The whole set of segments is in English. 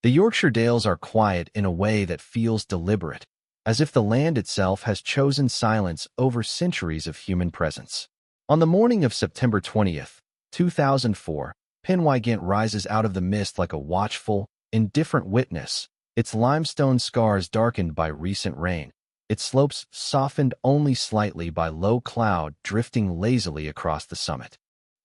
The Yorkshire Dales are quiet in a way that feels deliberate, as if the land itself has chosen silence over centuries of human presence. On the morning of September 20th, 2004, Pen-y-ghent rises out of the mist like a watchful, indifferent witness, its limestone scars darkened by recent rain, its slopes softened only slightly by low cloud drifting lazily across the summit.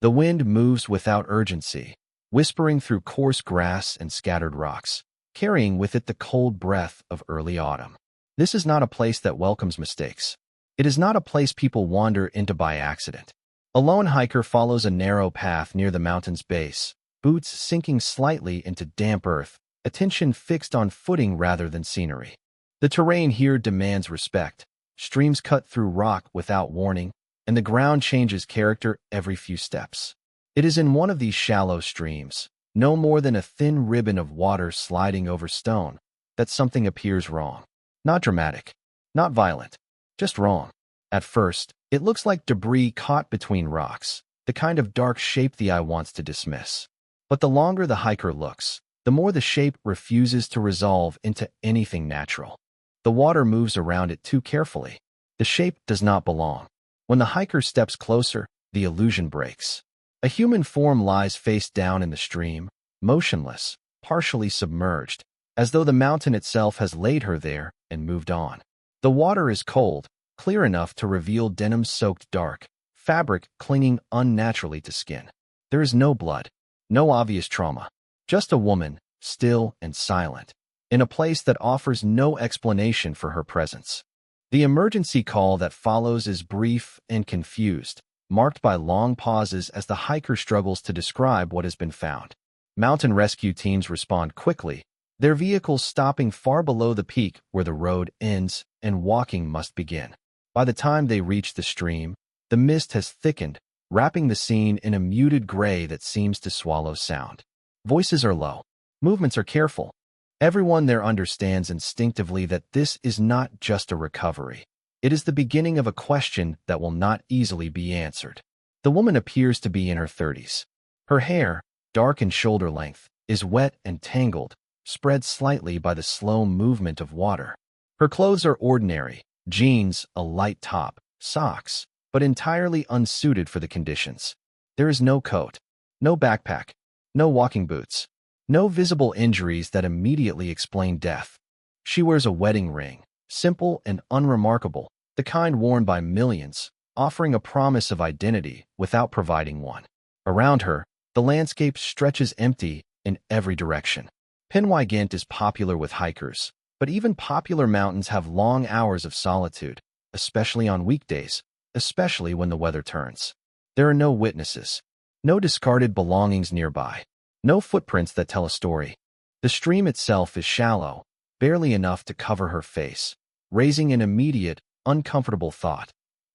The wind moves without urgency, whispering through coarse grass and scattered rocks, carrying with it the cold breath of early autumn. This is not a place that welcomes mistakes. It is not a place people wander into by accident. A lone hiker follows a narrow path near the mountain's base, boots sinking slightly into damp earth, attention fixed on footing rather than scenery. The terrain here demands respect. Streams cut through rock without warning, and the ground changes character every few steps. It is in one of these shallow streams, no more than a thin ribbon of water sliding over stone, that something appears wrong. Not dramatic, not violent, just wrong. At first, it looks like debris caught between rocks, the kind of dark shape the eye wants to dismiss. But the longer the hiker looks, the more the shape refuses to resolve into anything natural. The water moves around it too carefully. The shape does not belong. When the hiker steps closer, the illusion breaks. A human form lies face down in the stream, motionless, partially submerged, as though the mountain itself has laid her there and moved on. The water is cold, clear enough to reveal denim-soaked dark, fabric clinging unnaturally to skin. There is no blood, no obvious trauma, just a woman, still and silent, in a place that offers no explanation for her presence. The emergency call that follows is brief and confused, marked by long pauses as the hiker struggles to describe what has been found. Mountain rescue teams respond quickly, their vehicles stopping far below the peak where the road ends and walking must begin. By the time they reach the stream, the mist has thickened, wrapping the scene in a muted gray that seems to swallow sound. Voices are low. Movements are careful. Everyone there understands instinctively that this is not just a recovery. It is the beginning of a question that will not easily be answered. The woman appears to be in her 30s. Her hair, dark and shoulder length, is wet and tangled, spread slightly by the slow movement of water. Her clothes are ordinary, jeans, a light top, socks, but entirely unsuited for the conditions. There is no coat, no backpack, no walking boots, no visible injuries that immediately explain death. She wears a wedding ring, simple and unremarkable, the kind worn by millions, offering a promise of identity without providing one. Around her, the landscape stretches empty in every direction. Pen-y-ghent is popular with hikers, but even popular mountains have long hours of solitude, especially on weekdays, especially when the weather turns. There are no witnesses, no discarded belongings nearby, no footprints that tell a story. The stream itself is shallow, barely enough to cover her face, raising an immediate, uncomfortable thought.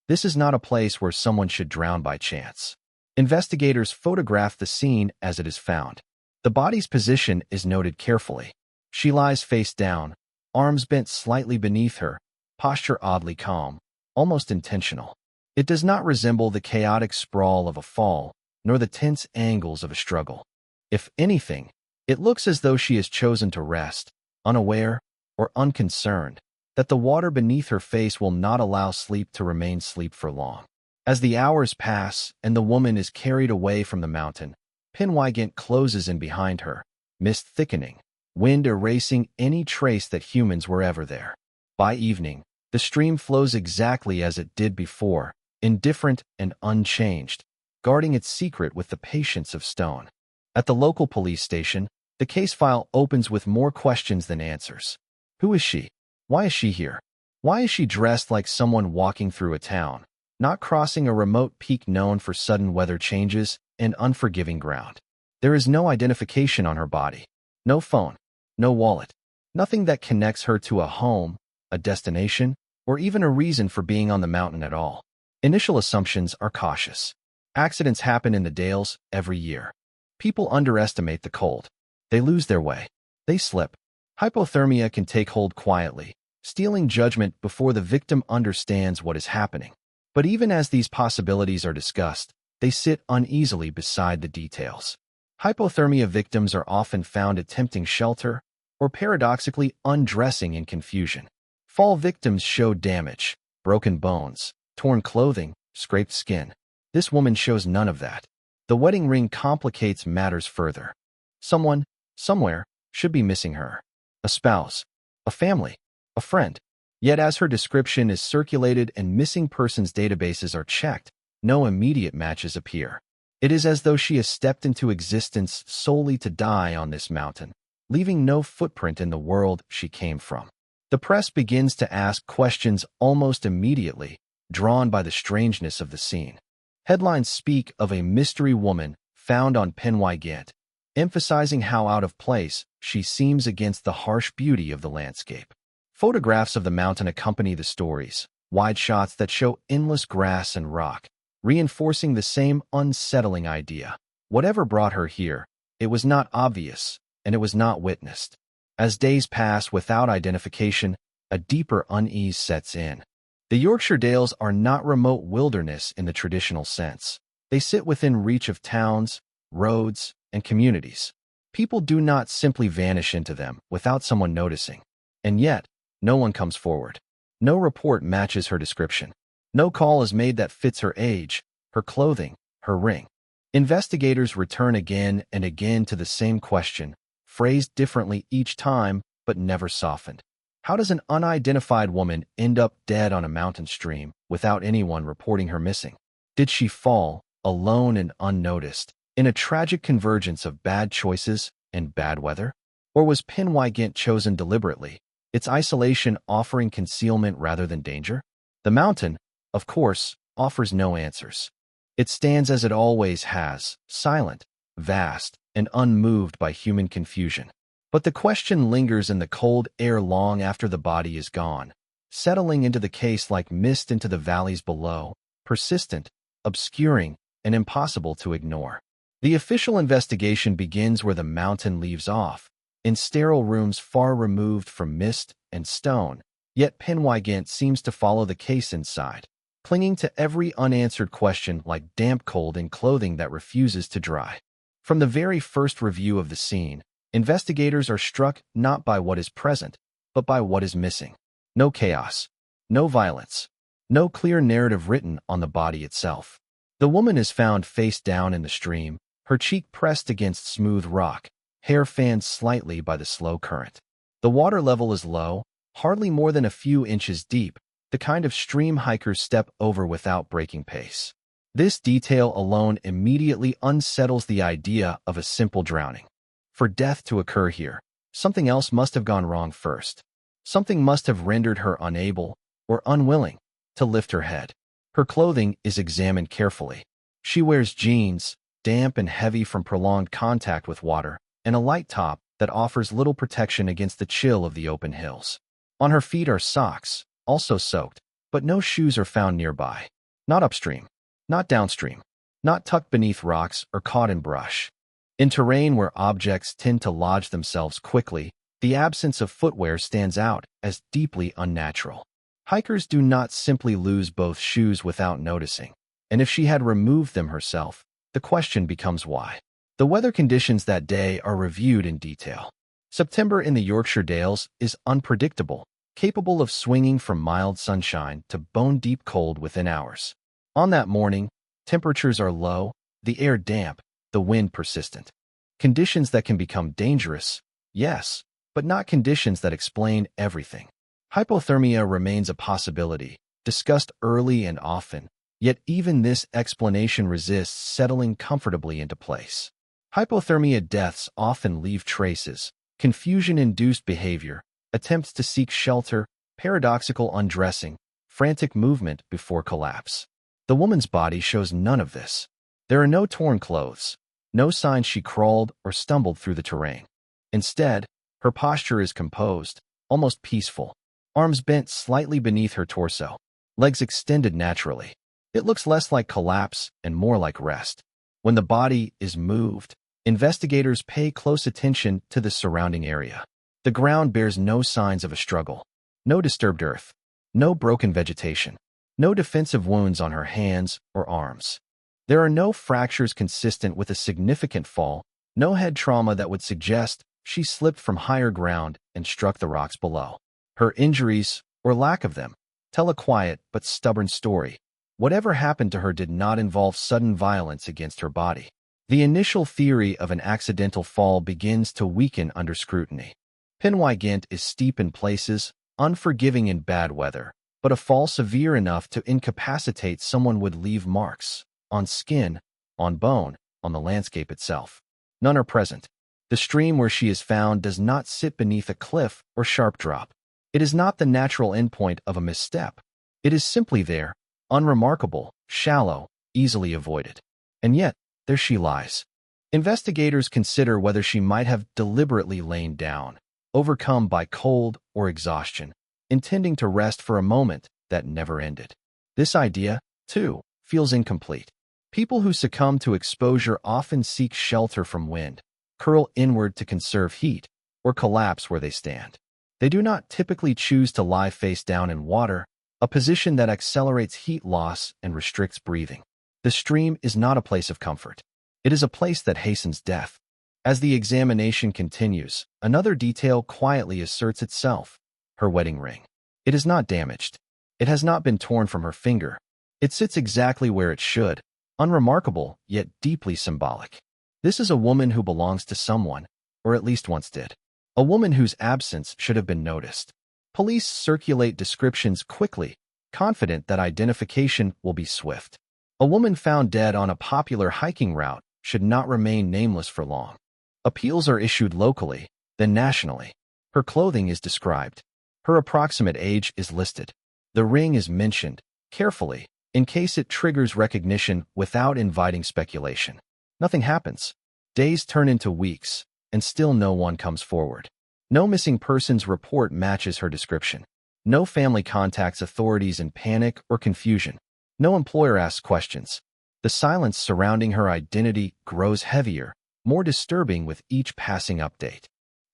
This is not a place where someone should drown by chance. Investigators photograph the scene as it is found. The body's position is noted carefully. She lies face down, arms bent slightly beneath her, posture oddly calm, almost intentional. It does not resemble the chaotic sprawl of a fall, nor the tense angles of a struggle. If anything, it looks as though she has chosen to rest, unaware or unconcerned, that the water beneath her face will not allow sleep to remain sleep for long. As the hours pass and the woman is carried away from the mountain, Pen-y-ghent closes in behind her, mist thickening, wind erasing any trace that humans were ever there. By evening, the stream flows exactly as it did before, indifferent and unchanged, guarding its secret with the patience of stone. At the local police station, the case file opens with more questions than answers. Who is she? Why is she here? Why is she dressed like someone walking through a town, not crossing a remote peak known for sudden weather changes and unforgiving ground? There is no identification on her body, no phone, no wallet, nothing that connects her to a home, a destination, or even a reason for being on the mountain at all. Initial assumptions are cautious. Accidents happen in the Dales every year. People underestimate the cold. They lose their way. They slip. Hypothermia can take hold quietly, stealing judgment before the victim understands what is happening. But even as these possibilities are discussed, they sit uneasily beside the details. Hypothermia victims are often found attempting shelter, or paradoxically undressing in confusion. Fall victims show damage, broken bones, torn clothing, scraped skin. This woman shows none of that. The wedding ring complicates matters further. Someone, somewhere, should be missing her. A spouse, a family, a friend. Yet as her description is circulated and missing persons databases are checked, no immediate matches appear. It is as though she has stepped into existence solely to die on this mountain, leaving no footprint in the world she came from. The press begins to ask questions almost immediately, drawn by the strangeness of the scene. Headlines speak of a mystery woman found on Pen-y-ghent, emphasizing how out of place she seems against the harsh beauty of the landscape. Photographs of the mountain accompany the stories, wide shots that show endless grass and rock, reinforcing the same unsettling idea. Whatever brought her here, it was not obvious, and it was not witnessed. As days pass without identification, a deeper unease sets in. The Yorkshire Dales are not remote wilderness in the traditional sense. They sit within reach of towns, roads, and communities. People do not simply vanish into them without someone noticing. And yet, no one comes forward. No report matches her description. No call is made that fits her age, her clothing, her ring. Investigators return again and again to the same question, phrased differently each time, but never softened. How does an unidentified woman end up dead on a mountain stream without anyone reporting her missing? Did she fall, alone and unnoticed, in a tragic convergence of bad choices and bad weather? Or was Pen-y-ghent chosen deliberately, its isolation offering concealment rather than danger? The mountain, of course, offers no answers. It stands as it always has, silent, vast, and unmoved by human confusion. But the question lingers in the cold air long after the body is gone, settling into the case like mist into the valleys below, persistent, obscuring, and impossible to ignore. The official investigation begins where the mountain leaves off, in sterile rooms far removed from mist and stone, yet Pen-y-ghent seems to follow the case inside, clinging to every unanswered question like damp cold in clothing that refuses to dry. From the very first review of the scene, investigators are struck not by what is present, but by what is missing. No chaos, no violence, no clear narrative written on the body itself. The woman is found face down in the stream, her cheek pressed against smooth rock, hair fanned slightly by the slow current. The water level is low, hardly more than a few inches deep, the kind of stream hikers step over without breaking pace. This detail alone immediately unsettles the idea of a simple drowning. For death to occur here, something else must have gone wrong first. Something must have rendered her unable, or unwilling, to lift her head. Her clothing is examined carefully. She wears jeans, damp and heavy from prolonged contact with water, and a light top that offers little protection against the chill of the open hills. On her feet are socks, also soaked, but no shoes are found nearby. Not upstream, not downstream, not tucked beneath rocks or caught in brush. In terrain where objects tend to lodge themselves quickly, the absence of footwear stands out as deeply unnatural. Hikers do not simply lose both shoes without noticing, and if she had removed them herself, the question becomes why. The weather conditions that day are reviewed in detail. September in the Yorkshire Dales is unpredictable, capable of swinging from mild sunshine to bone-deep cold within hours. On that morning, temperatures are low, the air damp, the wind persistent. Conditions that can become dangerous, yes, but not conditions that explain everything. Hypothermia remains a possibility, discussed early and often, yet even this explanation resists settling comfortably into place. Hypothermia deaths often leave traces, confusion-induced behavior, attempts to seek shelter, paradoxical undressing, frantic movement before collapse. The woman's body shows none of this. There are no torn clothes, no signs she crawled or stumbled through the terrain. Instead, her posture is composed, almost peaceful, arms bent slightly beneath her torso, legs extended naturally. It looks less like collapse and more like rest. When the body is moved, investigators pay close attention to the surrounding area. The ground bears no signs of a struggle, no disturbed earth, no broken vegetation, no defensive wounds on her hands or arms. There are no fractures consistent with a significant fall, no head trauma that would suggest she slipped from higher ground and struck the rocks below. Her injuries, or lack of them, tell a quiet but stubborn story. Whatever happened to her did not involve sudden violence against her body. The initial theory of an accidental fall begins to weaken under scrutiny. Pen-y-ghent is steep in places, unforgiving in bad weather, but a fall severe enough to incapacitate someone would leave marks, on skin, on bone, on the landscape itself. None are present. The stream where she is found does not sit beneath a cliff or sharp drop. It is not the natural endpoint of a misstep. It is simply there, unremarkable, shallow, easily avoided. And yet, there she lies. Investigators consider whether she might have deliberately lain down, overcome by cold or exhaustion, intending to rest for a moment that never ended. This idea, too, feels incomplete. People who succumb to exposure often seek shelter from wind, curl inward to conserve heat, or collapse where they stand. They do not typically choose to lie face down in water, a position that accelerates heat loss and restricts breathing. The stream is not a place of comfort. It is a place that hastens death. As the examination continues, another detail quietly asserts itself: her wedding ring. It is not damaged. It has not been torn from her finger. It sits exactly where it should, unremarkable yet deeply symbolic. This is a woman who belongs to someone, or at least once did. A woman whose absence should have been noticed. Police circulate descriptions quickly, confident that identification will be swift. A woman found dead on a popular hiking route should not remain nameless for long. Appeals are issued locally, then nationally. Her clothing is described. Her approximate age is listed. The ring is mentioned, carefully, in case it triggers recognition without inviting speculation. Nothing happens. Days turn into weeks, and still no one comes forward. No missing persons report matches her description. No family contacts authorities in panic or confusion. No employer asks questions. The silence surrounding her identity grows heavier, more disturbing with each passing update.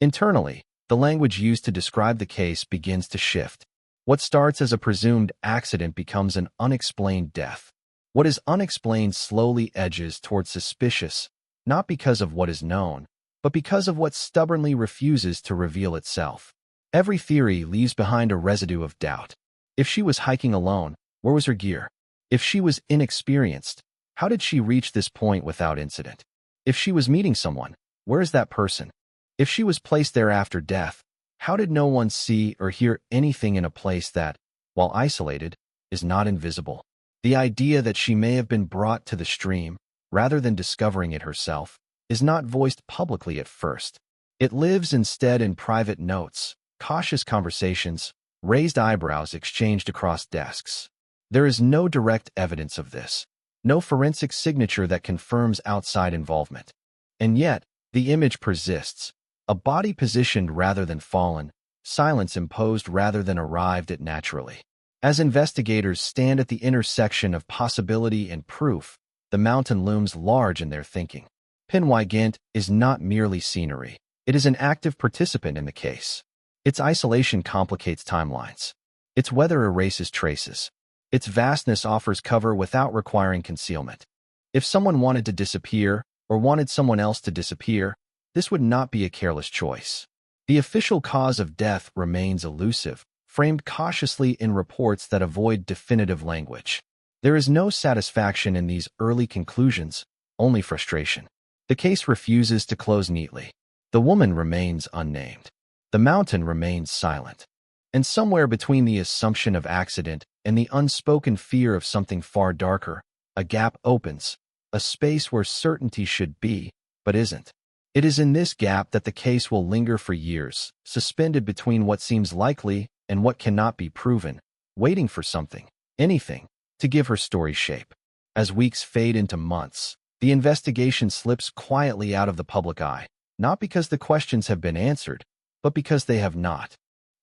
Internally, the language used to describe the case begins to shift. What starts as a presumed accident becomes an unexplained death. What is unexplained slowly edges toward suspicious, not because of what is known, but because of what stubbornly refuses to reveal itself. Every theory leaves behind a residue of doubt. If she was hiking alone, where was her gear? If she was inexperienced, how did she reach this point without incident? If she was meeting someone, where is that person? If she was placed there after death, how did no one see or hear anything in a place that, while isolated, is not invisible? The idea that she may have been brought to the stream, rather than discovering it herself, is not voiced publicly at first. It lives instead in private notes, cautious conversations, raised eyebrows exchanged across desks. There is no direct evidence of this, no forensic signature that confirms outside involvement. And yet, the image persists, a body positioned rather than fallen, silence imposed rather than arrived at naturally. As investigators stand at the intersection of possibility and proof, the mountain looms large in their thinking. Pen-y-ghent is not merely scenery. It is an active participant in the case. Its isolation complicates timelines. Its weather erases traces. Its vastness offers cover without requiring concealment. If someone wanted to disappear, or wanted someone else to disappear, this would not be a careless choice. The official cause of death remains elusive, framed cautiously in reports that avoid definitive language. There is no satisfaction in these early conclusions, only frustration. The case refuses to close neatly. The woman remains unnamed. The mountain remains silent. And somewhere between the assumption of accident and the unspoken fear of something far darker, a gap opens, a space where certainty should be, but isn't. It is in this gap that the case will linger for years, suspended between what seems likely and what cannot be proven, waiting for something, anything, to give her story shape. As weeks fade into months, the investigation slips quietly out of the public eye, not because the questions have been answered, but because they have not.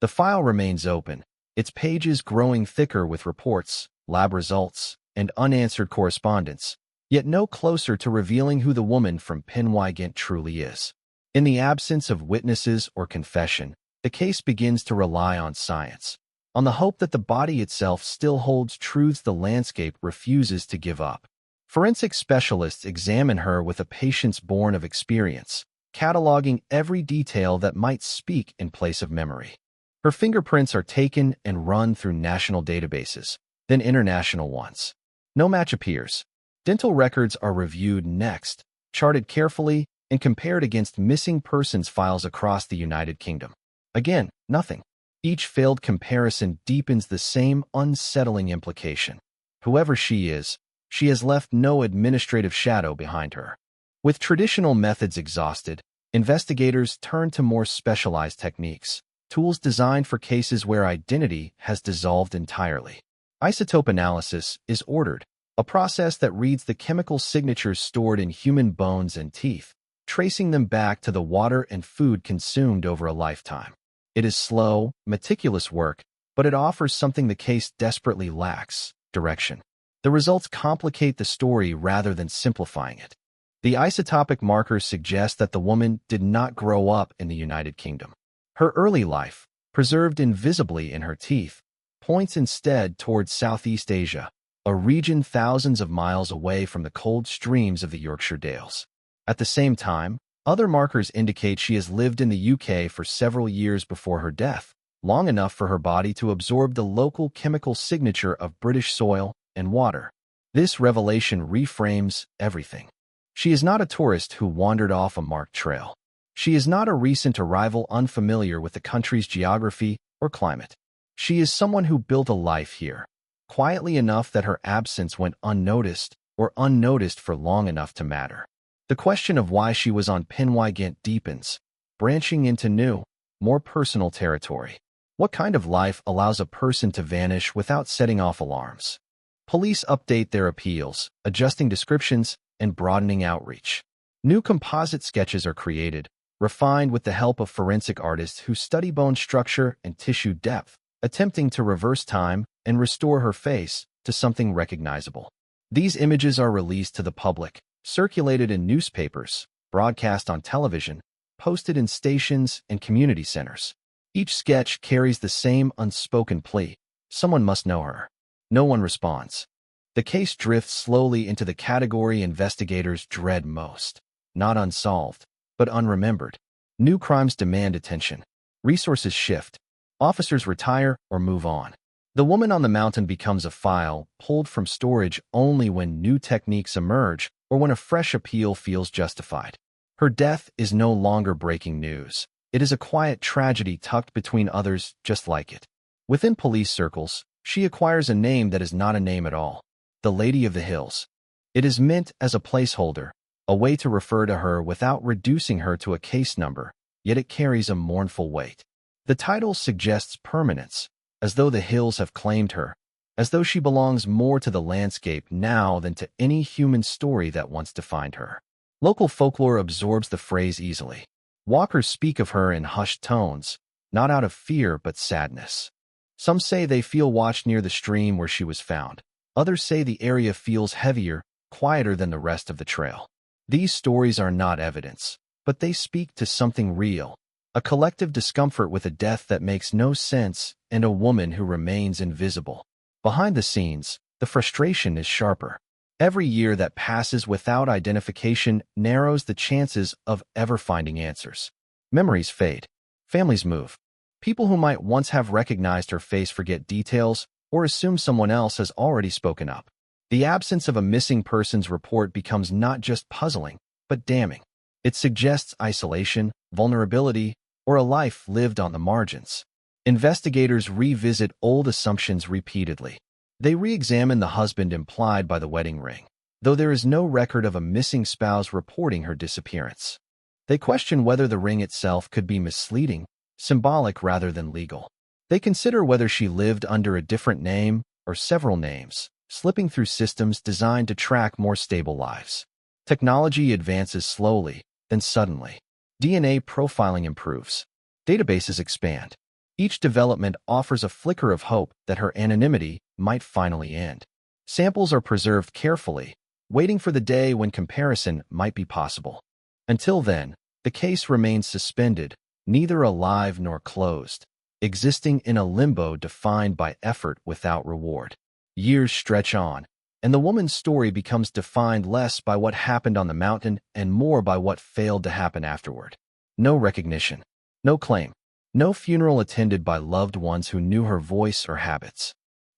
The file remains open, its pages growing thicker with reports, lab results, and unanswered correspondence, yet no closer to revealing who the woman from Pen-y-ghent truly is. In the absence of witnesses or confession, the case begins to rely on science, on the hope that the body itself still holds truths the landscape refuses to give up. Forensic specialists examine her with a patience born of experience, cataloging every detail that might speak in place of memory. Her fingerprints are taken and run through national databases, then international ones. No match appears. Dental records are reviewed next, charted carefully, and compared against missing persons files across the United Kingdom. Again, nothing. Each failed comparison deepens the same unsettling implication. Whoever she is, she has left no administrative shadow behind her. With traditional methods exhausted, investigators turn to more specialized techniques, tools designed for cases where identity has dissolved entirely. Isotope analysis is ordered, a process that reads the chemical signatures stored in human bones and teeth, tracing them back to the water and food consumed over a lifetime. It is slow, meticulous work, but it offers something the case desperately lacks: direction. The results complicate the story rather than simplifying it. The isotopic markers suggest that the woman did not grow up in the United Kingdom. Her early life, preserved invisibly in her teeth, points instead towards Southeast Asia, a region thousands of miles away from the cold streams of the Yorkshire Dales. At the same time, other markers indicate she has lived in the UK for several years before her death, long enough for her body to absorb the local chemical signature of British soil and water. This revelation reframes everything. She is not a tourist who wandered off a marked trail. She is not a recent arrival unfamiliar with the country's geography or climate. She is someone who built a life here, quietly enough that her absence went unnoticed or unnoticed for long enough to matter. The question of why she was on Pen-y-ghent deepens, branching into new, more personal territory. What kind of life allows a person to vanish without setting off alarms? Police update their appeals, adjusting descriptions and broadening outreach. New composite sketches are created, refined with the help of forensic artists who study bone structure and tissue depth, attempting to reverse time and restore her face to something recognizable. These images are released to the public, circulated in newspapers, broadcast on television, posted in stations and community centers. Each sketch carries the same unspoken plea: someone must know her. No one responds. The case drifts slowly into the category investigators dread most: not unsolved, but unremembered. New crimes demand attention. Resources shift. Officers retire or move on. The woman on the mountain becomes a file pulled from storage only when new techniques emerge or when a fresh appeal feels justified. Her death is no longer breaking news. It is a quiet tragedy tucked between others just like it. Within police circles, she acquires a name that is not a name at all: the Lady of the Hills. It is meant as a placeholder, a way to refer to her without reducing her to a case number, yet it carries a mournful weight. The title suggests permanence, as though the hills have claimed her, as though she belongs more to the landscape now than to any human story that once defined her. Local folklore absorbs the phrase easily. Walkers speak of her in hushed tones, not out of fear but sadness. Some say they feel watched near the stream where she was found. Others say the area feels heavier, quieter than the rest of the trail. These stories are not evidence, but they speak to something real: a collective discomfort with a death that makes no sense and a woman who remains invisible. Behind the scenes, the frustration is sharper. Every year that passes without identification narrows the chances of ever finding answers. Memories fade. Families move. People who might once have recognized her face forget details or assume someone else has already spoken up. The absence of a missing persons report becomes not just puzzling, but damning. It suggests isolation, vulnerability, or a life lived on the margins. Investigators revisit old assumptions repeatedly. They re-examine the husband implied by the wedding ring, though there is no record of a missing spouse reporting her disappearance. They question whether the ring itself could be misleading, symbolic rather than legal. They consider whether she lived under a different name or several names, slipping through systems designed to track more stable lives. Technology advances slowly, then suddenly. DNA profiling improves. Databases expand. Each development offers a flicker of hope that her anonymity might finally end. Samples are preserved carefully, waiting for the day when comparison might be possible. Until then, the case remains suspended, neither alive nor closed, existing in a limbo defined by effort without reward. Years stretch on, and the woman's story becomes defined less by what happened on the mountain and more by what failed to happen afterward. No recognition, no claim, no funeral attended by loved ones who knew her voice or habits.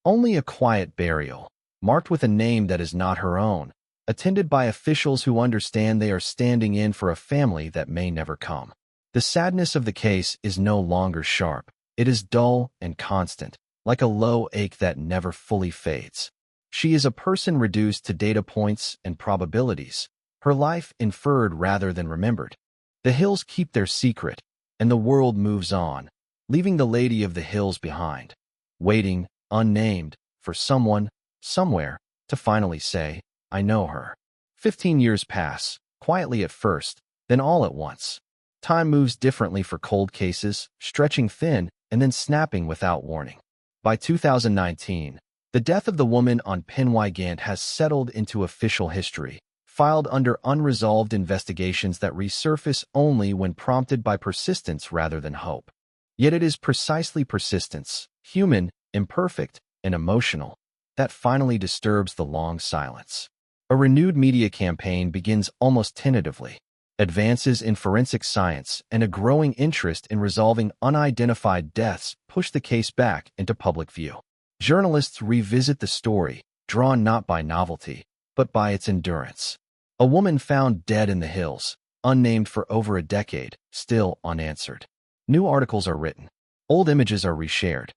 Only a quiet burial, marked with a name that is not her own, attended by officials who understand they are standing in for a family that may never come. The sadness of the case is no longer sharp. It is dull and constant, like a low ache that never fully fades. She is a person reduced to data points and probabilities, her life inferred rather than remembered. The hills keep their secret, and the world moves on, leaving the lady of the hills behind, waiting, unnamed, for someone, somewhere, to finally say, I know her. 15 years pass, quietly at first, then all at once. Time moves differently for cold cases, stretching thin and then snapping without warning. By 2019, the death of the woman on Pen-y-ghent has settled into official history, filed under unresolved investigations that resurface only when prompted by persistence rather than hope. Yet it is precisely persistence, human, imperfect, and emotional, that finally disturbs the long silence. A renewed media campaign begins almost tentatively. Advances in forensic science and a growing interest in resolving unidentified deaths push the case back into public view. Journalists revisit the story, drawn not by novelty, but by its endurance. A woman found dead in the hills, unnamed for over a decade, still unanswered. New articles are written. Old images are reshared.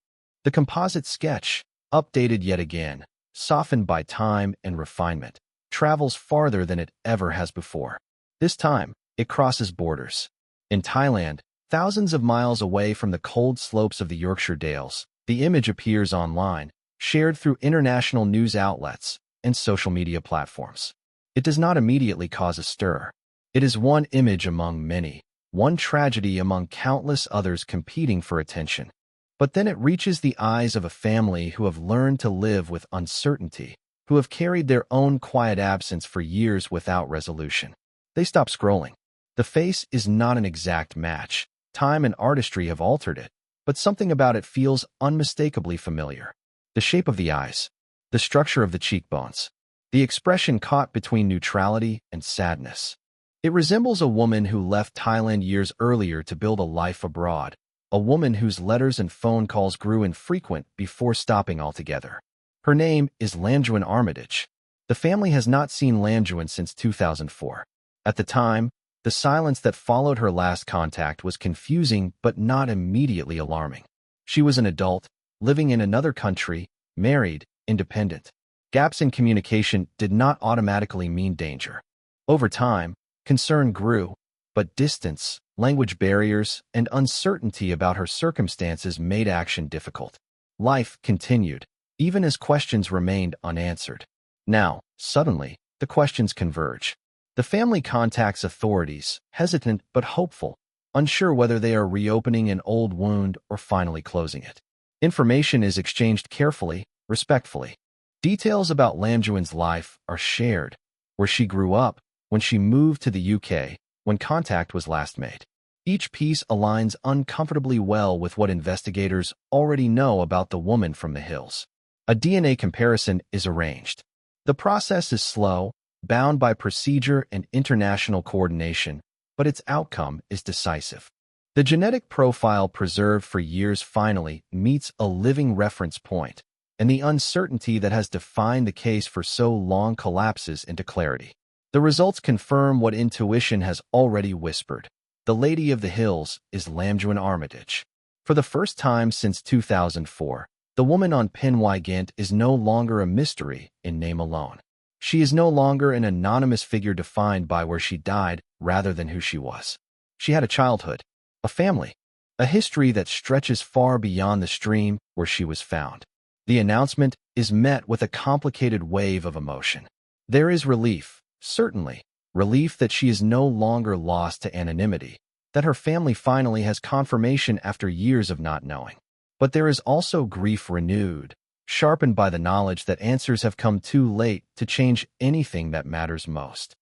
The composite sketch, updated yet again, softened by time and refinement, travels farther than it ever has before. This time, it crosses borders. In Thailand, thousands of miles away from the cold slopes of the Yorkshire Dales, the image appears online, shared through international news outlets and social media platforms. It does not immediately cause a stir. It is one image among many, one tragedy among countless others competing for attention. But then it reaches the eyes of a family who have learned to live with uncertainty, who have carried their own quiet absence for years without resolution. They stop scrolling. The face is not an exact match. Time and artistry have altered it, but something about it feels unmistakably familiar. The shape of the eyes, the structure of the cheekbones, the expression caught between neutrality and sadness. It resembles a woman who left Thailand years earlier to build a life abroad, a woman whose letters and phone calls grew infrequent before stopping altogether. Her name is Lamduan Armitage. The family has not seen Lamduan since 2004. At the time, the silence that followed her last contact was confusing but not immediately alarming. She was an adult, living in another country, married, independent. Gaps in communication did not automatically mean danger. Over time, concern grew, but distance, language barriers, and uncertainty about her circumstances made action difficult. Life continued, even as questions remained unanswered. Now, suddenly, the questions converge. The family contacts authorities, hesitant but hopeful, unsure whether they are reopening an old wound or finally closing it. Information is exchanged carefully, respectfully. Details about Lamduan's life are shared, where she grew up, when she moved to the UK, when contact was last made. Each piece aligns uncomfortably well with what investigators already know about the woman from the hills. A DNA comparison is arranged. The process is slow, bound by procedure and international coordination, but its outcome is decisive. The genetic profile preserved for years finally meets a living reference point, and the uncertainty that has defined the case for so long collapses into clarity. The results confirm what intuition has already whispered. The Lady of the Hills is Lamduan Armitage. For the first time since 2004, the woman on Pen-y-ghent is no longer a mystery in name alone. She is no longer an anonymous figure defined by where she died rather than who she was. She had a childhood, a family, a history that stretches far beyond the stream where she was found. The announcement is met with a complicated wave of emotion. There is relief, certainly, relief that she is no longer lost to anonymity, that her family finally has confirmation after years of not knowing. But there is also grief renewed, sharpened by the knowledge that answers have come too late to change anything that matters most.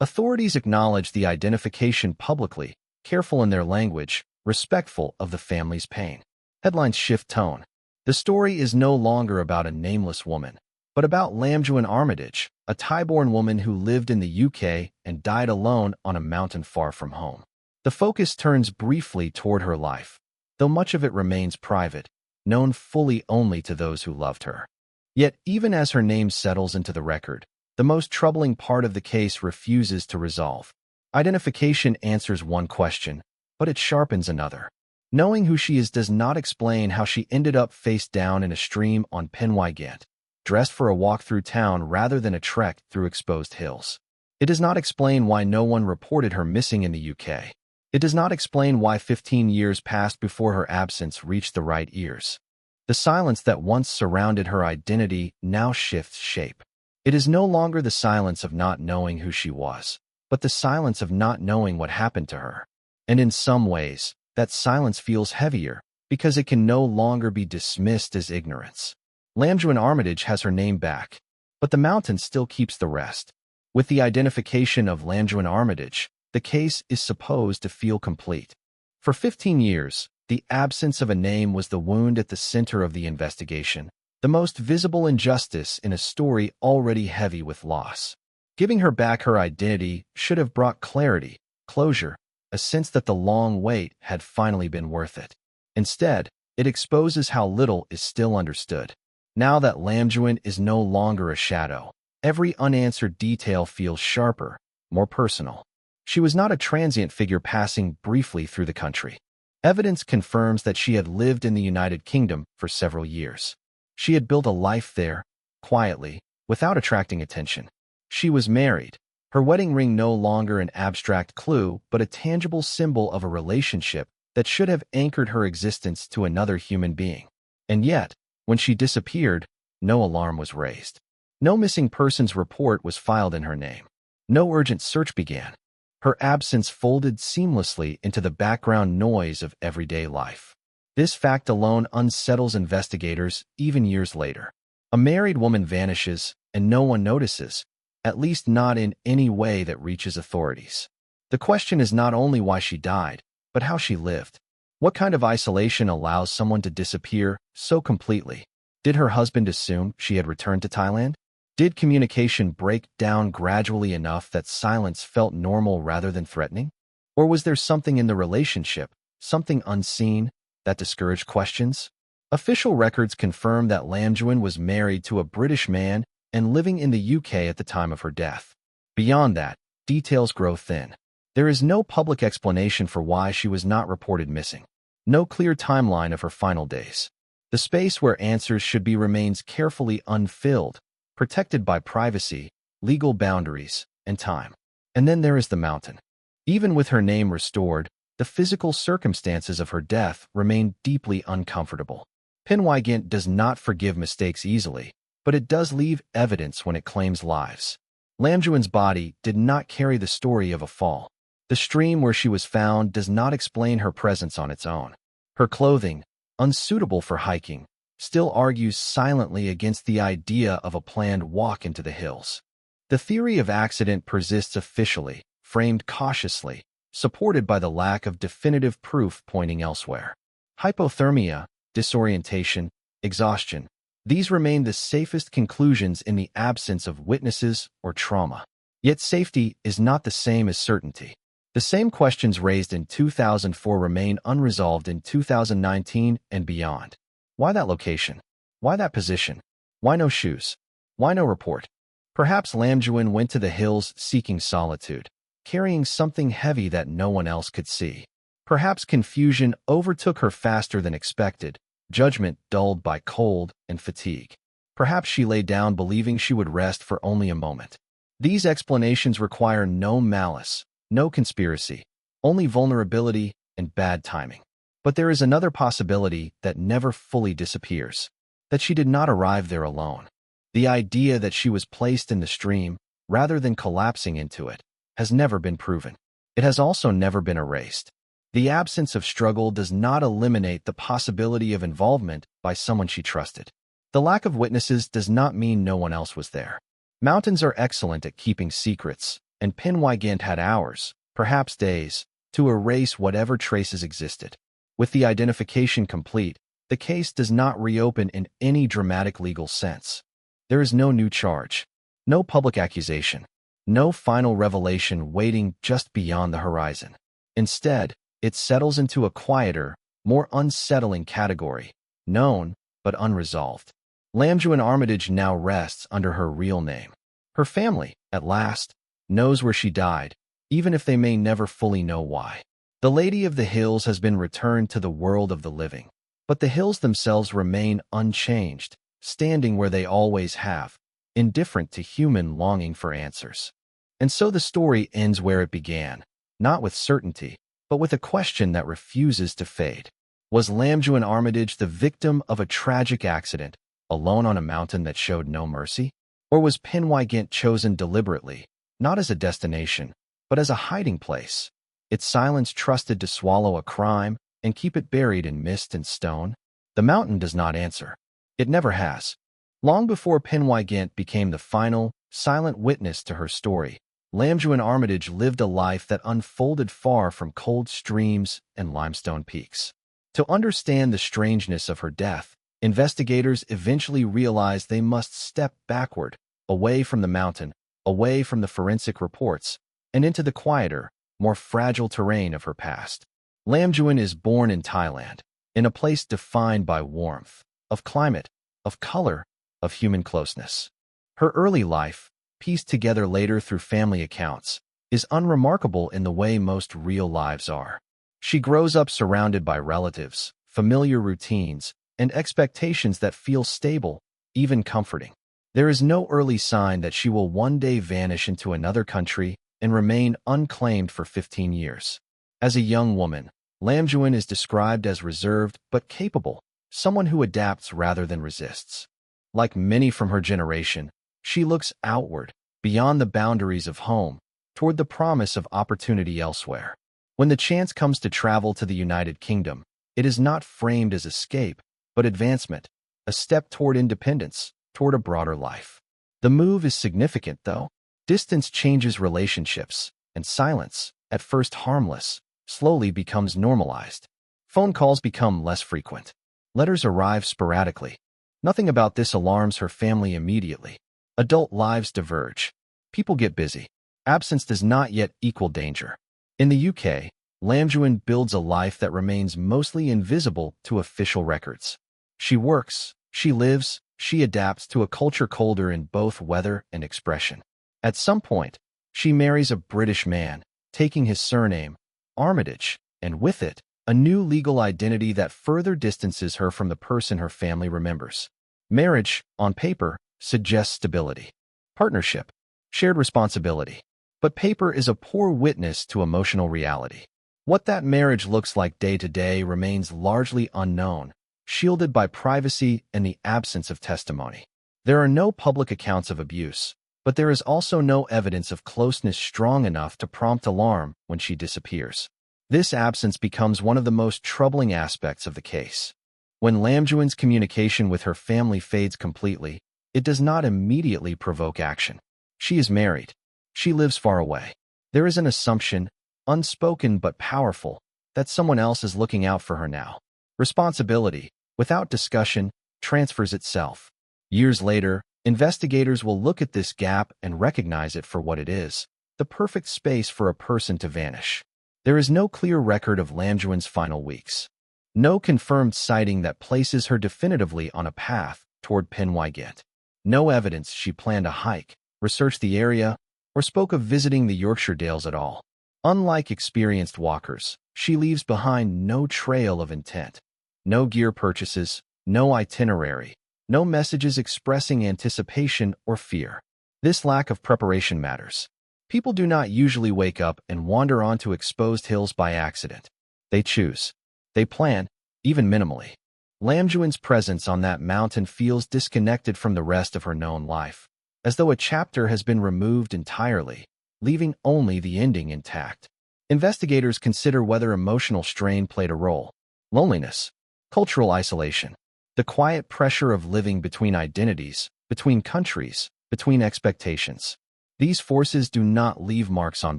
Authorities acknowledge the identification publicly, careful in their language, respectful of the family's pain. Headlines shift tone. The story is no longer about a nameless woman, but about Lamduan Armitage, a Thai-born woman who lived in the UK and died alone on a mountain far from home. The focus turns briefly toward her life, though much of it remains private, known fully only to those who loved her. Yet, even as her name settles into the record, the most troubling part of the case refuses to resolve. Identification answers one question, but it sharpens another. Knowing who she is does not explain how she ended up face down in a stream on Pen-y-ghent, dressed for a walk through town rather than a trek through exposed hills. It does not explain why no one reported her missing in the UK. It does not explain why 15 years passed before her absence reached the right ears. The silence that once surrounded her identity now shifts shape. It is no longer the silence of not knowing who she was, but the silence of not knowing what happened to her. And in some ways, that silence feels heavier because it can no longer be dismissed as ignorance. Lamduan Armitage has her name back, but the mountain still keeps the rest. With the identification of Lamduan Armitage, the case is supposed to feel complete. For 15 years, the absence of a name was the wound at the center of the investigation, the most visible injustice in a story already heavy with loss. Giving her back her identity should have brought clarity, closure, a sense that the long wait had finally been worth it. Instead, it exposes how little is still understood. Now that Lamduan is no longer a shadow, every unanswered detail feels sharper, more personal. She was not a transient figure passing briefly through the country. Evidence confirms that she had lived in the United Kingdom for several years. She had built a life there, quietly, without attracting attention. She was married, her wedding ring no longer an abstract clue but a tangible symbol of a relationship that should have anchored her existence to another human being. And yet, when she disappeared, no alarm was raised. No missing persons report was filed in her name. No urgent search began. Her absence folded seamlessly into the background noise of everyday life. This fact alone unsettles investigators even years later. A married woman vanishes, and no one notices, at least not in any way that reaches authorities. The question is not only why she died, but how she lived. What kind of isolation allows someone to disappear so completely? Did her husband assume she had returned to Thailand? Did communication break down gradually enough that silence felt normal rather than threatening? Or was there something in the relationship, something unseen, that discouraged questions? Official records confirm that Lamduan was married to a British man and living in the UK at the time of her death. Beyond that, details grow thin. There is no public explanation for why she was not reported missing. No clear timeline of her final days. The space where answers should be remains carefully unfilled, protected by privacy, legal boundaries, and time. And then there is the mountain. Even with her name restored, the physical circumstances of her death remain deeply uncomfortable. Pen-y-ghent does not forgive mistakes easily, but it does leave evidence when it claims lives. Lamduan's body did not carry the story of a fall. The stream where she was found does not explain her presence on its own. Her clothing, unsuitable for hiking, still argues silently against the idea of a planned walk into the hills. The theory of accident persists officially, framed cautiously, supported by the lack of definitive proof pointing elsewhere. Hypothermia, disorientation, exhaustion. These remain the safest conclusions in the absence of witnesses or trauma. Yet safety is not the same as certainty. The same questions raised in 2004 remain unresolved in 2019 and beyond. Why that location? Why that position? Why no shoes? Why no report? Perhaps Lamduan went to the hills seeking solitude, carrying something heavy that no one else could see. Perhaps confusion overtook her faster than expected, judgment dulled by cold and fatigue. Perhaps she lay down believing she would rest for only a moment. These explanations require no malice, no conspiracy, only vulnerability and bad timing. But there is another possibility that never fully disappears, that she did not arrive there alone. The idea that she was placed in the stream, rather than collapsing into it, has never been proven. It has also never been erased. The absence of struggle does not eliminate the possibility of involvement by someone she trusted. The lack of witnesses does not mean no one else was there. Mountains are excellent at keeping secrets, and Pen-y-ghent had hours, perhaps days, to erase whatever traces existed. With the identification complete, the case does not reopen in any dramatic legal sense. There is no new charge, no public accusation, no final revelation waiting just beyond the horizon. Instead, it settles into a quieter, more unsettling category, known but unresolved. Lamduan Armitage now rests under her real name. Her family, at last, knows where she died, even if they may never fully know why. The Lady of the Hills has been returned to the world of the living, but the hills themselves remain unchanged, standing where they always have, indifferent to human longing for answers. And so the story ends where it began, not with certainty, but with a question that refuses to fade. Was Lamduan Armitage the victim of a tragic accident, alone on a mountain that showed no mercy? Or was Pen-y-ghent chosen deliberately, not as a destination, but as a hiding place, its silence trusted to swallow a crime and keep it buried in mist and stone? The mountain does not answer. It never has. Long before Pen-y-ghent became the final, silent witness to her story, Lamduan Armitage lived a life that unfolded far from cold streams and limestone peaks. To understand the strangeness of her death, investigators eventually realized they must step backward, away from the mountain, away from the forensic reports, and into the quieter, more fragile terrain of her past. Lamduan is born in Thailand, in a place defined by warmth, of climate, of color, of human closeness. Her early life, pieced together later through family accounts, is unremarkable in the way most real lives are. She grows up surrounded by relatives, familiar routines, and expectations that feel stable, even comforting. There is no early sign that she will one day vanish into another country and remain unclaimed for 15 years. As a young woman, Lamduan is described as reserved but capable, someone who adapts rather than resists. Like many from her generation, she looks outward, beyond the boundaries of home, toward the promise of opportunity elsewhere. When the chance comes to travel to the United Kingdom, it is not framed as escape, but advancement, a step toward independence, toward a broader life. The move is significant, though. Distance changes relationships, and silence, at first harmless, slowly becomes normalized. Phone calls become less frequent. Letters arrive sporadically. Nothing about this alarms her family immediately. Adult lives diverge. People get busy. Absence does not yet equal danger. In the UK, Lamduan builds a life that remains mostly invisible to official records. She works, she lives, she adapts to a culture colder in both weather and expression. At some point, she marries a British man, taking his surname, Armitage, and with it, a new legal identity that further distances her from the person her family remembers. Marriage, on paper, suggests stability, partnership, shared responsibility. But paper is a poor witness to emotional reality. What that marriage looks like day to day remains largely unknown, shielded by privacy and the absence of testimony. There are no public accounts of abuse, but there is also no evidence of closeness strong enough to prompt alarm when she disappears. This absence becomes one of the most troubling aspects of the case. When Lamduan's communication with her family fades completely, it does not immediately provoke action. She is married. She lives far away. There is an assumption, unspoken but powerful, that someone else is looking out for her now. Responsibility, without discussion, transfers itself. Years later, investigators will look at this gap and recognize it for what it is, the perfect space for a person to vanish. There is no clear record of Lamduan's final weeks. No confirmed sighting that places her definitively on a path toward Pen-y-ghent. No evidence she planned a hike, researched the area, or spoke of visiting the Yorkshire Dales at all. Unlike experienced walkers, she leaves behind no trail of intent. No gear purchases, no itinerary, no messages expressing anticipation or fear. This lack of preparation matters. People do not usually wake up and wander onto exposed hills by accident. They choose. They plan, even minimally. Lamduan's presence on that mountain feels disconnected from the rest of her known life, as though a chapter has been removed entirely, leaving only the ending intact. Investigators consider whether emotional strain played a role. Loneliness, cultural isolation, the quiet pressure of living between identities, between countries, between expectations. These forces do not leave marks on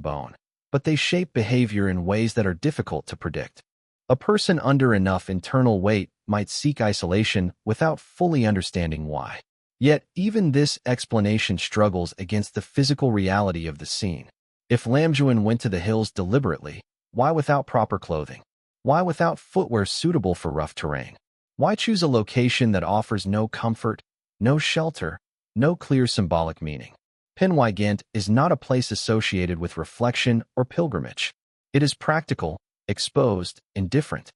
bone, but they shape behavior in ways that are difficult to predict. A person under enough internal weight might seek isolation without fully understanding why. Yet, even this explanation struggles against the physical reality of the scene. If Lamduan went to the hills deliberately, why without proper clothing? Why without footwear suitable for rough terrain? Why choose a location that offers no comfort, no shelter, no clear symbolic meaning? Pen-y-ghent is not a place associated with reflection or pilgrimage. It is practical, exposed, indifferent.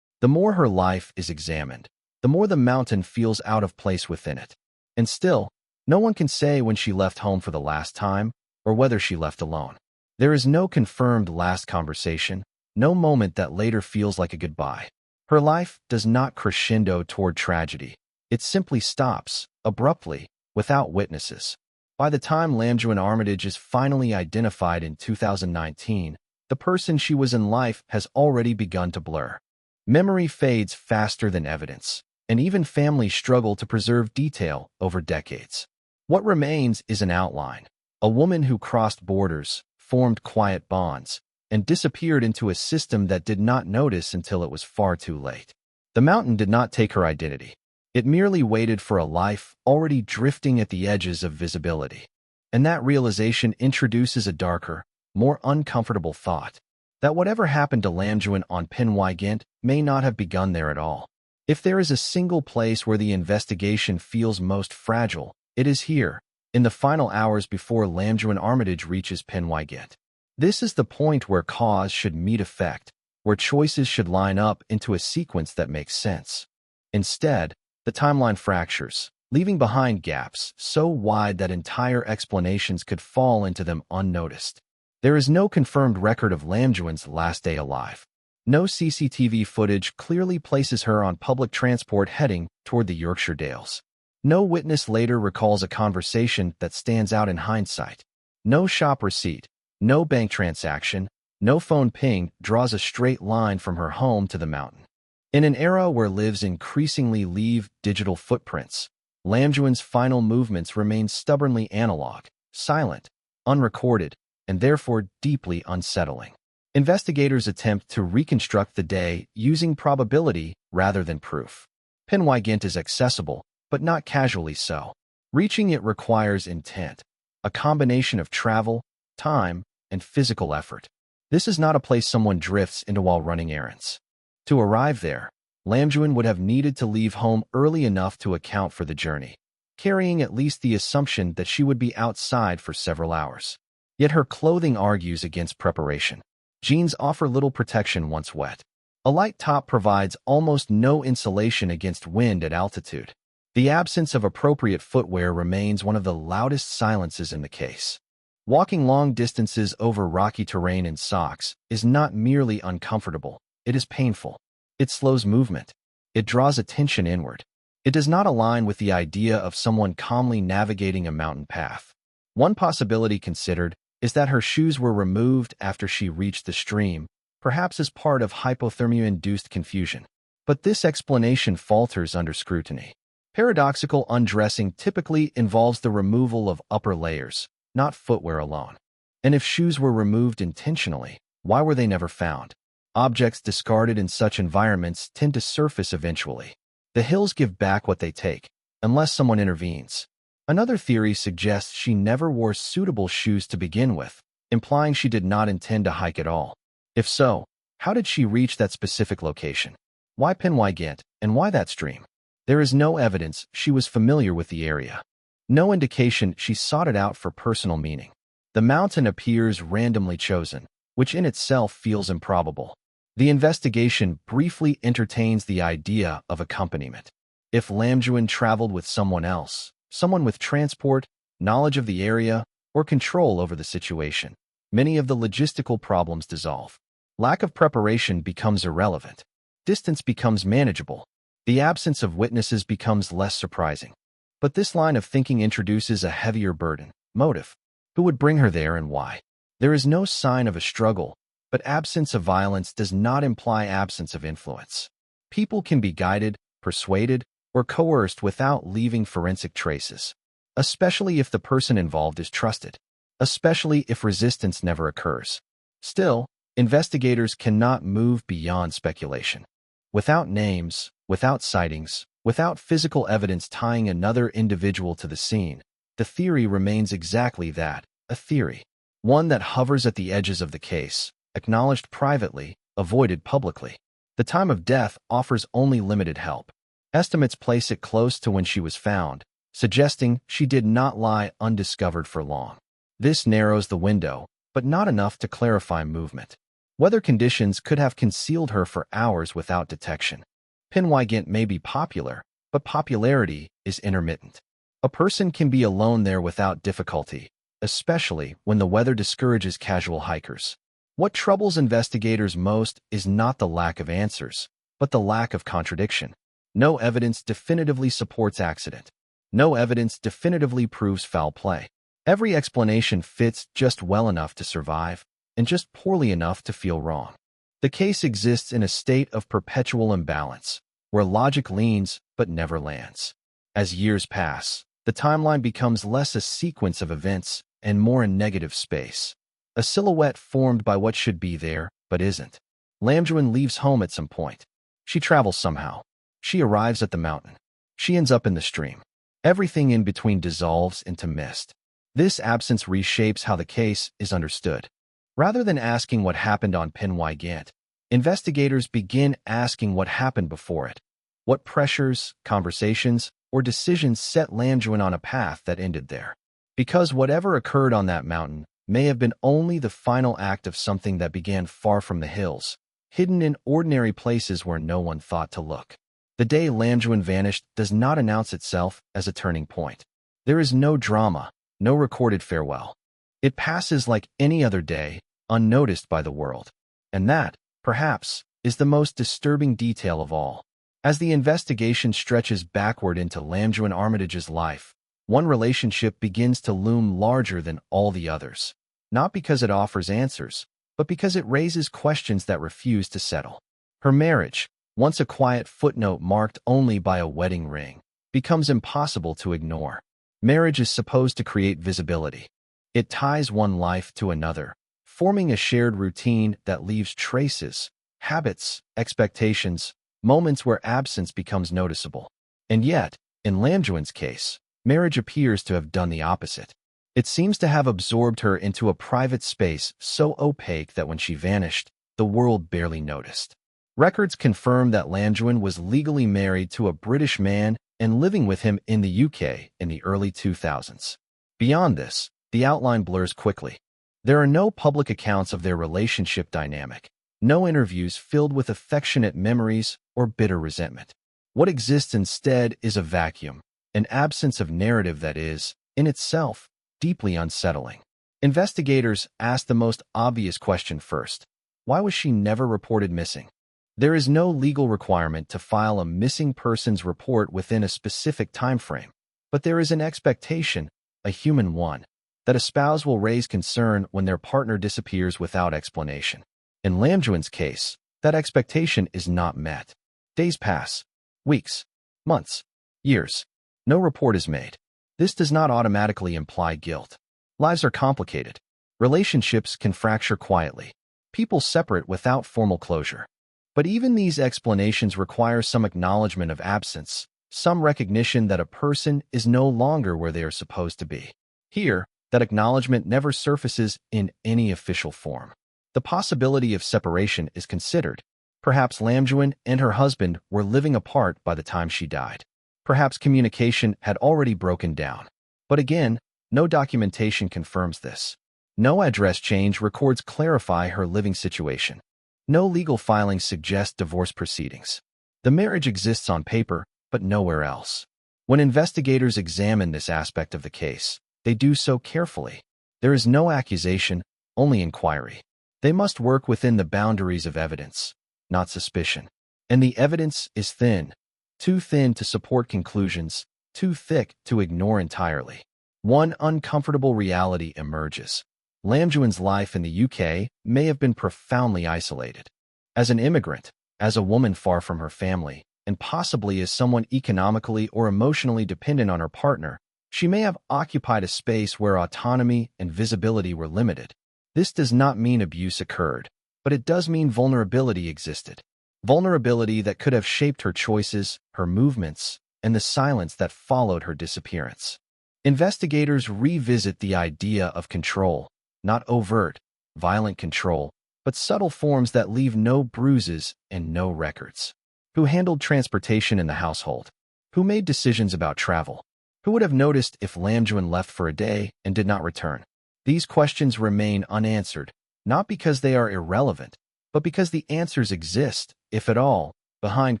The more her life is examined, the more the mountain feels out of place within it. And still, no one can say when she left home for the last time, or whether she left alone. There is no confirmed last conversation, no moment that later feels like a goodbye. Her life does not crescendo toward tragedy. It simply stops, abruptly, without witnesses. By the time Lamduan Armitage is finally identified in 2019, the person she was in life has already begun to blur. Memory fades faster than evidence, and even families struggle to preserve detail over decades. What remains is an outline, a woman who crossed borders, formed quiet bonds, and disappeared into a system that did not notice until it was far too late. The mountain did not take her identity. It merely waited for a life already drifting at the edges of visibility. And that realization introduces a darker, more uncomfortable thought, that whatever happened to Lamduan on Pen-y-ghent may not have begun there at all. If there is a single place where the investigation feels most fragile, it is here, in the final hours before Lamduan Armitage reaches Pen-y-ghent. This is the point where cause should meet effect, where choices should line up into a sequence that makes sense. Instead, the timeline fractures, leaving behind gaps so wide that entire explanations could fall into them unnoticed. There is no confirmed record of Lamduan's last day alive. No CCTV footage clearly places her on public transport heading toward the Yorkshire Dales. No witness later recalls a conversation that stands out in hindsight. No shop receipt, no bank transaction, no phone ping draws a straight line from her home to the mountain. In an era where lives increasingly leave digital footprints, Lamduan's final movements remain stubbornly analog, silent, unrecorded, and therefore deeply unsettling. Investigators attempt to reconstruct the day using probability rather than proof. Pen-y-ghent is accessible, but not casually so. Reaching it requires intent, a combination of travel, time, and physical effort. This is not a place someone drifts into while running errands. To arrive there, Lamduan would have needed to leave home early enough to account for the journey, carrying at least the assumption that she would be outside for several hours. Yet her clothing argues against preparation. Jeans offer little protection once wet. A light top provides almost no insulation against wind at altitude. The absence of appropriate footwear remains one of the loudest silences in the case. Walking long distances over rocky terrain in socks is not merely uncomfortable, it is painful. It slows movement. It draws attention inward. It does not align with the idea of someone calmly navigating a mountain path. One possibility considered is that her shoes were removed after she reached the stream, perhaps as part of hypothermia-induced confusion. But this explanation falters under scrutiny. Paradoxical undressing typically involves the removal of upper layers, not footwear alone. And if shoes were removed intentionally, why were they never found? Objects discarded in such environments tend to surface eventually. The hills give back what they take, unless someone intervenes. Another theory suggests she never wore suitable shoes to begin with, implying she did not intend to hike at all. If so, how did she reach that specific location? Why Pen-y-ghent, and why that stream? There is no evidence she was familiar with the area. No indication she sought it out for personal meaning. The mountain appears randomly chosen, which in itself feels improbable. The investigation briefly entertains the idea of accompaniment. If Lamduan traveled with someone else, someone with transport, knowledge of the area, or control over the situation, many of the logistical problems dissolve. Lack of preparation becomes irrelevant. Distance becomes manageable. The absence of witnesses becomes less surprising. But this line of thinking introduces a heavier burden, motive. Who would bring her there and why? There is no sign of a struggle, but absence of violence does not imply absence of influence. People can be guided, persuaded, or coerced without leaving forensic traces, especially if the person involved is trusted, especially if resistance never occurs. Still, investigators cannot move beyond speculation. Without names, without sightings, Without physical evidence tying another individual to the scene, the theory remains exactly that, a theory. One that hovers at the edges of the case, acknowledged privately, avoided publicly. The time of death offers only limited help. Estimates place it close to when she was found, suggesting she did not lie undiscovered for long. This narrows the window, but not enough to clarify movement. Weather conditions could have concealed her for hours without detection. Pen-y-ghent may be popular, but popularity is intermittent. A person can be alone there without difficulty, especially when the weather discourages casual hikers. What troubles investigators most is not the lack of answers, but the lack of contradiction. No evidence definitively supports accident. No evidence definitively proves foul play. Every explanation fits just well enough to survive, and just poorly enough to feel wrong. The case exists in a state of perpetual imbalance, where logic leans but never lands. As years pass, the timeline becomes less a sequence of events and more a negative space. A silhouette formed by what should be there, but isn't. Lamduan leaves home at some point. She travels somehow. She arrives at the mountain. She ends up in the stream. Everything in between dissolves into mist. This absence reshapes how the case is understood. Rather than asking what happened on Pen-y-ghent, investigators begin asking what happened before it. What pressures, conversations, or decisions set Lamduan on a path that ended there? Because whatever occurred on that mountain may have been only the final act of something that began far from the hills, hidden in ordinary places where no one thought to look. The day Lamduan vanished does not announce itself as a turning point. There is no drama, no recorded farewell. It passes like any other day, unnoticed by the world. And that, perhaps, is the most disturbing detail of all. As the investigation stretches backward into Lamduan Armitage's life, one relationship begins to loom larger than all the others. Not because it offers answers, but because it raises questions that refuse to settle. Her marriage, once a quiet footnote marked only by a wedding ring, becomes impossible to ignore. Marriage is supposed to create visibility. It ties one life to another, forming a shared routine that leaves traces, habits, expectations, moments where absence becomes noticeable. And yet, in Lamduan's case, marriage appears to have done the opposite. It seems to have absorbed her into a private space so opaque that when she vanished, the world barely noticed. Records confirm that Lamduan was legally married to a British man and living with him in the UK in the early 2000s. Beyond this, the outline blurs quickly. There are no public accounts of their relationship dynamic, no interviews filled with affectionate memories or bitter resentment. What exists instead is a vacuum, an absence of narrative that is, in itself, deeply unsettling. Investigators ask the most obvious question first. Why was she never reported missing? There is no legal requirement to file a missing persons report within a specific time frame, but there is an expectation, a human one, that a spouse will raise concern when their partner disappears without explanation. In Lamduan's case, that expectation is not met. Days pass, weeks, months, years. No report is made. This does not automatically imply guilt. Lives are complicated. Relationships can fracture quietly. People separate without formal closure. But even these explanations require some acknowledgement of absence, some recognition that a person is no longer where they are supposed to be. Here, that acknowledgement never surfaces in any official form. The possibility of separation is considered. Perhaps Lamduan and her husband were living apart by the time she died. Perhaps communication had already broken down. But again, no documentation confirms this. No address change records clarify her living situation. No legal filings suggest divorce proceedings. The marriage exists on paper, but nowhere else. When investigators examine this aspect of the case, they do so carefully. There is no accusation, only inquiry. They must work within the boundaries of evidence, not suspicion. And the evidence is thin. Too thin to support conclusions, too thick to ignore entirely. One uncomfortable reality emerges. Lamduan's life in the UK may have been profoundly isolated. As an immigrant, as a woman far from her family, and possibly as someone economically or emotionally dependent on her partner, she may have occupied a space where autonomy and visibility were limited. This does not mean abuse occurred, but it does mean vulnerability existed. vulnerability that could have shaped her choices, her movements, and the silence that followed her disappearance. Investigators revisit the idea of control, not overt, violent control, but subtle forms that leave no bruises and no records. Who handled transportation in the household? Who made decisions about travel? Who would have noticed if Lamduan left for a day and did not return? These questions remain unanswered, not because they are irrelevant, but because the answers exist, if at all, behind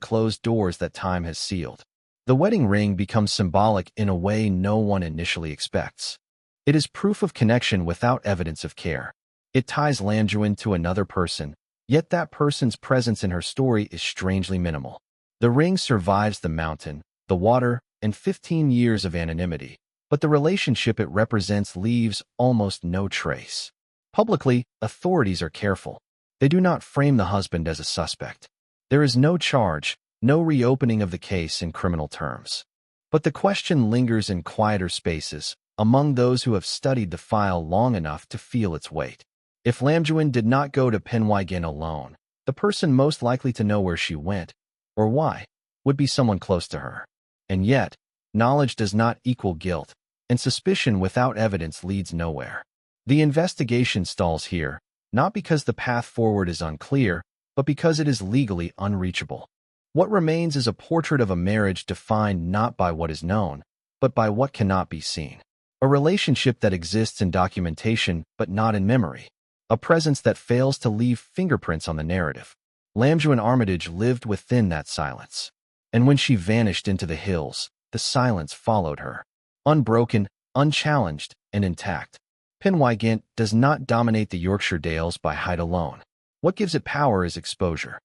closed doors that time has sealed. The wedding ring becomes symbolic in a way no one initially expects. It is proof of connection without evidence of care. It ties Lamduan to another person, yet that person's presence in her story is strangely minimal. The ring survives the mountain, the water, and 15 years of anonymity, but the relationship it represents leaves almost no trace. Publicly, authorities are careful. They do not frame the husband as a suspect. There is no charge, no reopening of the case in criminal terms. But the question lingers in quieter spaces, among those who have studied the file long enough to feel its weight. If Lamduan did not go to Pen-y-ghent alone, the person most likely to know where she went, or why, would be someone close to her. And yet, knowledge does not equal guilt, and suspicion without evidence leads nowhere. The investigation stalls here, not because the path forward is unclear, but because it is legally unreachable. What remains is a portrait of a marriage defined not by what is known, but by what cannot be seen. A relationship that exists in documentation but not in memory. A presence that fails to leave fingerprints on the narrative. Lamduan Armitage lived within that silence. And when she vanished into the hills, the silence followed her. Unbroken, unchallenged, and intact. Pen-y-ghent does not dominate the Yorkshire Dales by height alone. What gives it power is exposure.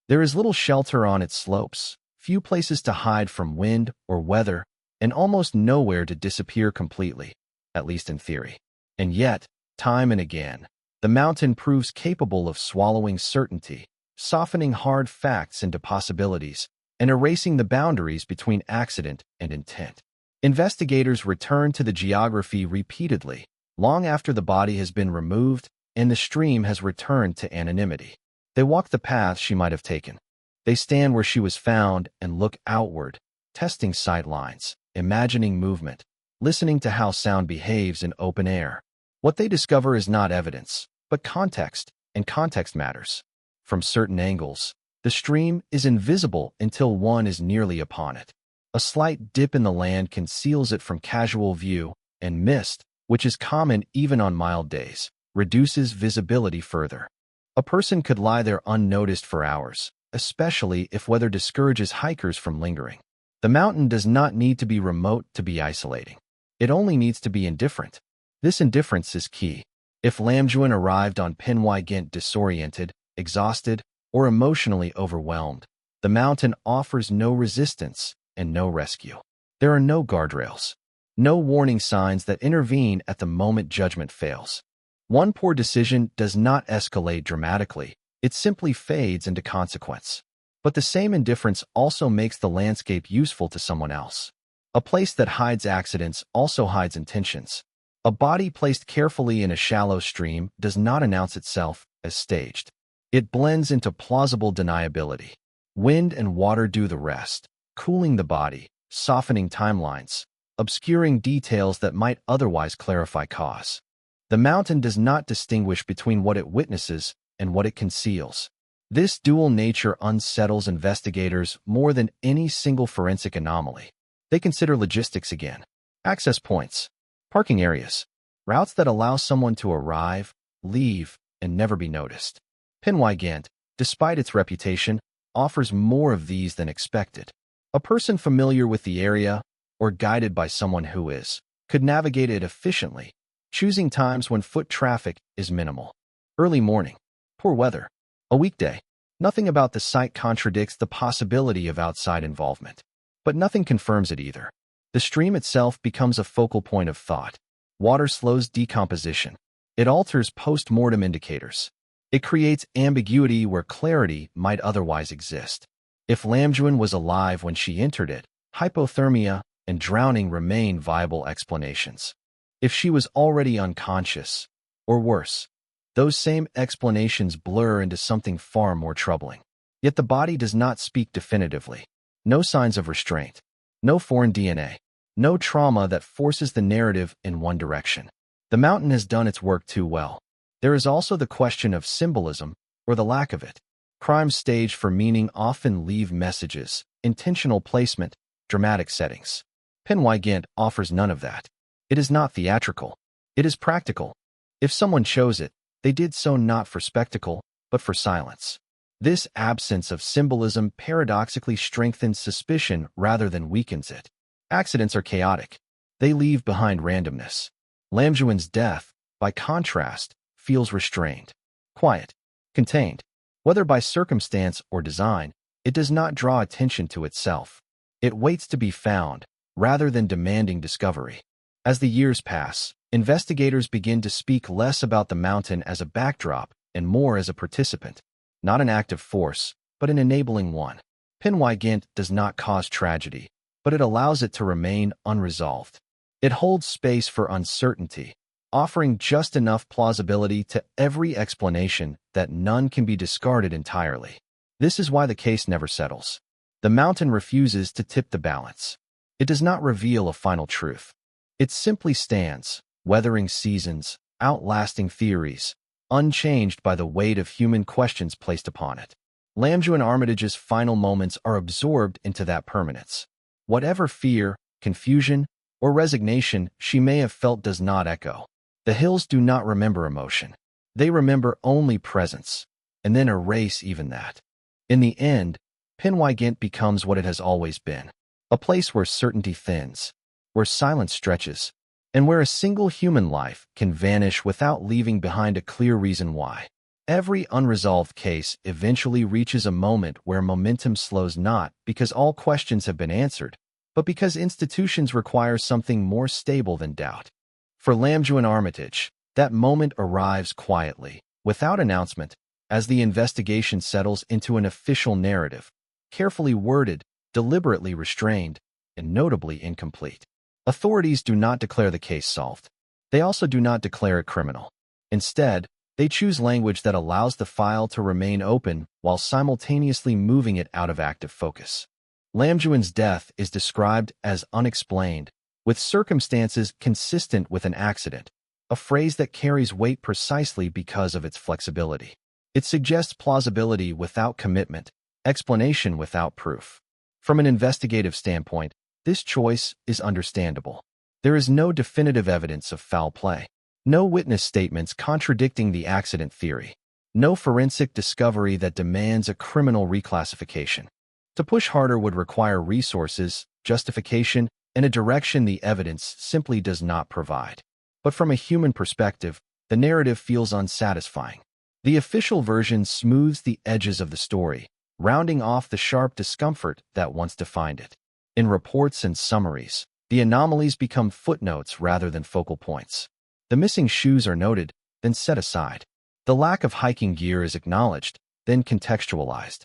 There is little shelter on its slopes, few places to hide from wind or weather, and almost nowhere to disappear completely, at least in theory. And yet, time and again, the mountain proves capable of swallowing certainty, softening hard facts into possibilities, and erasing the boundaries between accident and intent. Investigators return to the geography repeatedly, long after the body has been removed and the stream has returned to anonymity. They walk the path she might have taken. They stand where she was found and look outward, testing sight lines, imagining movement, listening to how sound behaves in open air. What they discover is not evidence, but context, and context matters. From certain angles, the stream is invisible until one is nearly upon it. A slight dip in the land conceals it from casual view, and mist, which is common even on mild days, reduces visibility further. A person could lie there unnoticed for hours, especially if weather discourages hikers from lingering. The mountain does not need to be remote to be isolating. It only needs to be indifferent. This indifference is key. If Lamduan arrived on Pen-y-ghent disoriented, exhausted, or emotionally overwhelmed, the mountain offers no resistance and no rescue. There are no guardrails, no warning signs that intervene at the moment judgment fails. One poor decision does not escalate dramatically, it simply fades into consequence. But the same indifference also makes the landscape useful to someone else. A place that hides accidents also hides intentions. A body placed carefully in a shallow stream does not announce itself as staged. It blends into plausible deniability. Wind and water do the rest, cooling the body, softening timelines, obscuring details that might otherwise clarify cause. The mountain does not distinguish between what it witnesses and what it conceals. This dual nature unsettles investigators more than any single forensic anomaly. They consider logistics again. Access points, parking areas, routes that allow someone to arrive, leave, and never be noticed. Pen-y-ghent, despite its reputation, offers more of these than expected. A person familiar with the area, or guided by someone who is, could navigate it efficiently, choosing times when foot traffic is minimal. Early morning, poor weather, a weekday. Nothing about the site contradicts the possibility of outside involvement. But nothing confirms it either. The stream itself becomes a focal point of thought. Water slows decomposition. It alters post-mortem indicators. It creates ambiguity where clarity might otherwise exist. If Lamduan was alive when she entered it, hypothermia and drowning remain viable explanations. If she was already unconscious, or worse, those same explanations blur into something far more troubling. Yet the body does not speak definitively. No signs of restraint. No foreign DNA. No trauma that forces the narrative in one direction. The mountain has done its work too well. There is also the question of symbolism, or the lack of it. Crimes staged for meaning often leave messages, intentional placement, dramatic settings. Pen-y-ghent offers none of that. It is not theatrical. It is practical. If someone chose it, they did so not for spectacle, but for silence. This absence of symbolism paradoxically strengthens suspicion rather than weakens it. Accidents are chaotic. They leave behind randomness. Lamduan's death, by contrast, feels restrained, quiet, contained. Whether by circumstance or design, it does not draw attention to itself. It waits to be found, rather than demanding discovery. As the years pass, investigators begin to speak less about the mountain as a backdrop and more as a participant, not an active force, but an enabling one. Pen-y-ghent does not cause tragedy, but it allows it to remain unresolved. It holds space for uncertainty, offering just enough plausibility to every explanation that none can be discarded entirely. This is why the case never settles. The mountain refuses to tip the balance. It does not reveal a final truth. It simply stands, weathering seasons, outlasting theories, unchanged by the weight of human questions placed upon it. Lamduan Armitage's final moments are absorbed into that permanence. Whatever fear, confusion, or resignation she may have felt does not echo. The hills do not remember emotion. They remember only presence, and then erase even that. In the end, Pen-y-ghent becomes what it has always been, a place where certainty thins, where silence stretches, and where a single human life can vanish without leaving behind a clear reason why. Every unresolved case eventually reaches a moment where momentum slows not because all questions have been answered, but because institutions require something more stable than doubt. For Lamduan Armitage, that moment arrives quietly, without announcement, as the investigation settles into an official narrative, carefully worded, deliberately restrained, and notably incomplete. Authorities do not declare the case solved. They also do not declare it criminal. Instead, they choose language that allows the file to remain open while simultaneously moving it out of active focus. Lamduan's death is described as unexplained, with circumstances consistent with an accident, a phrase that carries weight precisely because of its flexibility. It suggests plausibility without commitment, explanation without proof. From an investigative standpoint, this choice is understandable. There is no definitive evidence of foul play. No witness statements contradicting the accident theory. No forensic discovery that demands a criminal reclassification. To push harder would require resources, justification, and a direction the evidence simply does not provide. But from a human perspective, the narrative feels unsatisfying. The official version smooths the edges of the story, rounding off the sharp discomfort that once defined it. In reports and summaries, the anomalies become footnotes rather than focal points. The missing shoes are noted, then set aside. The lack of hiking gear is acknowledged, then contextualized.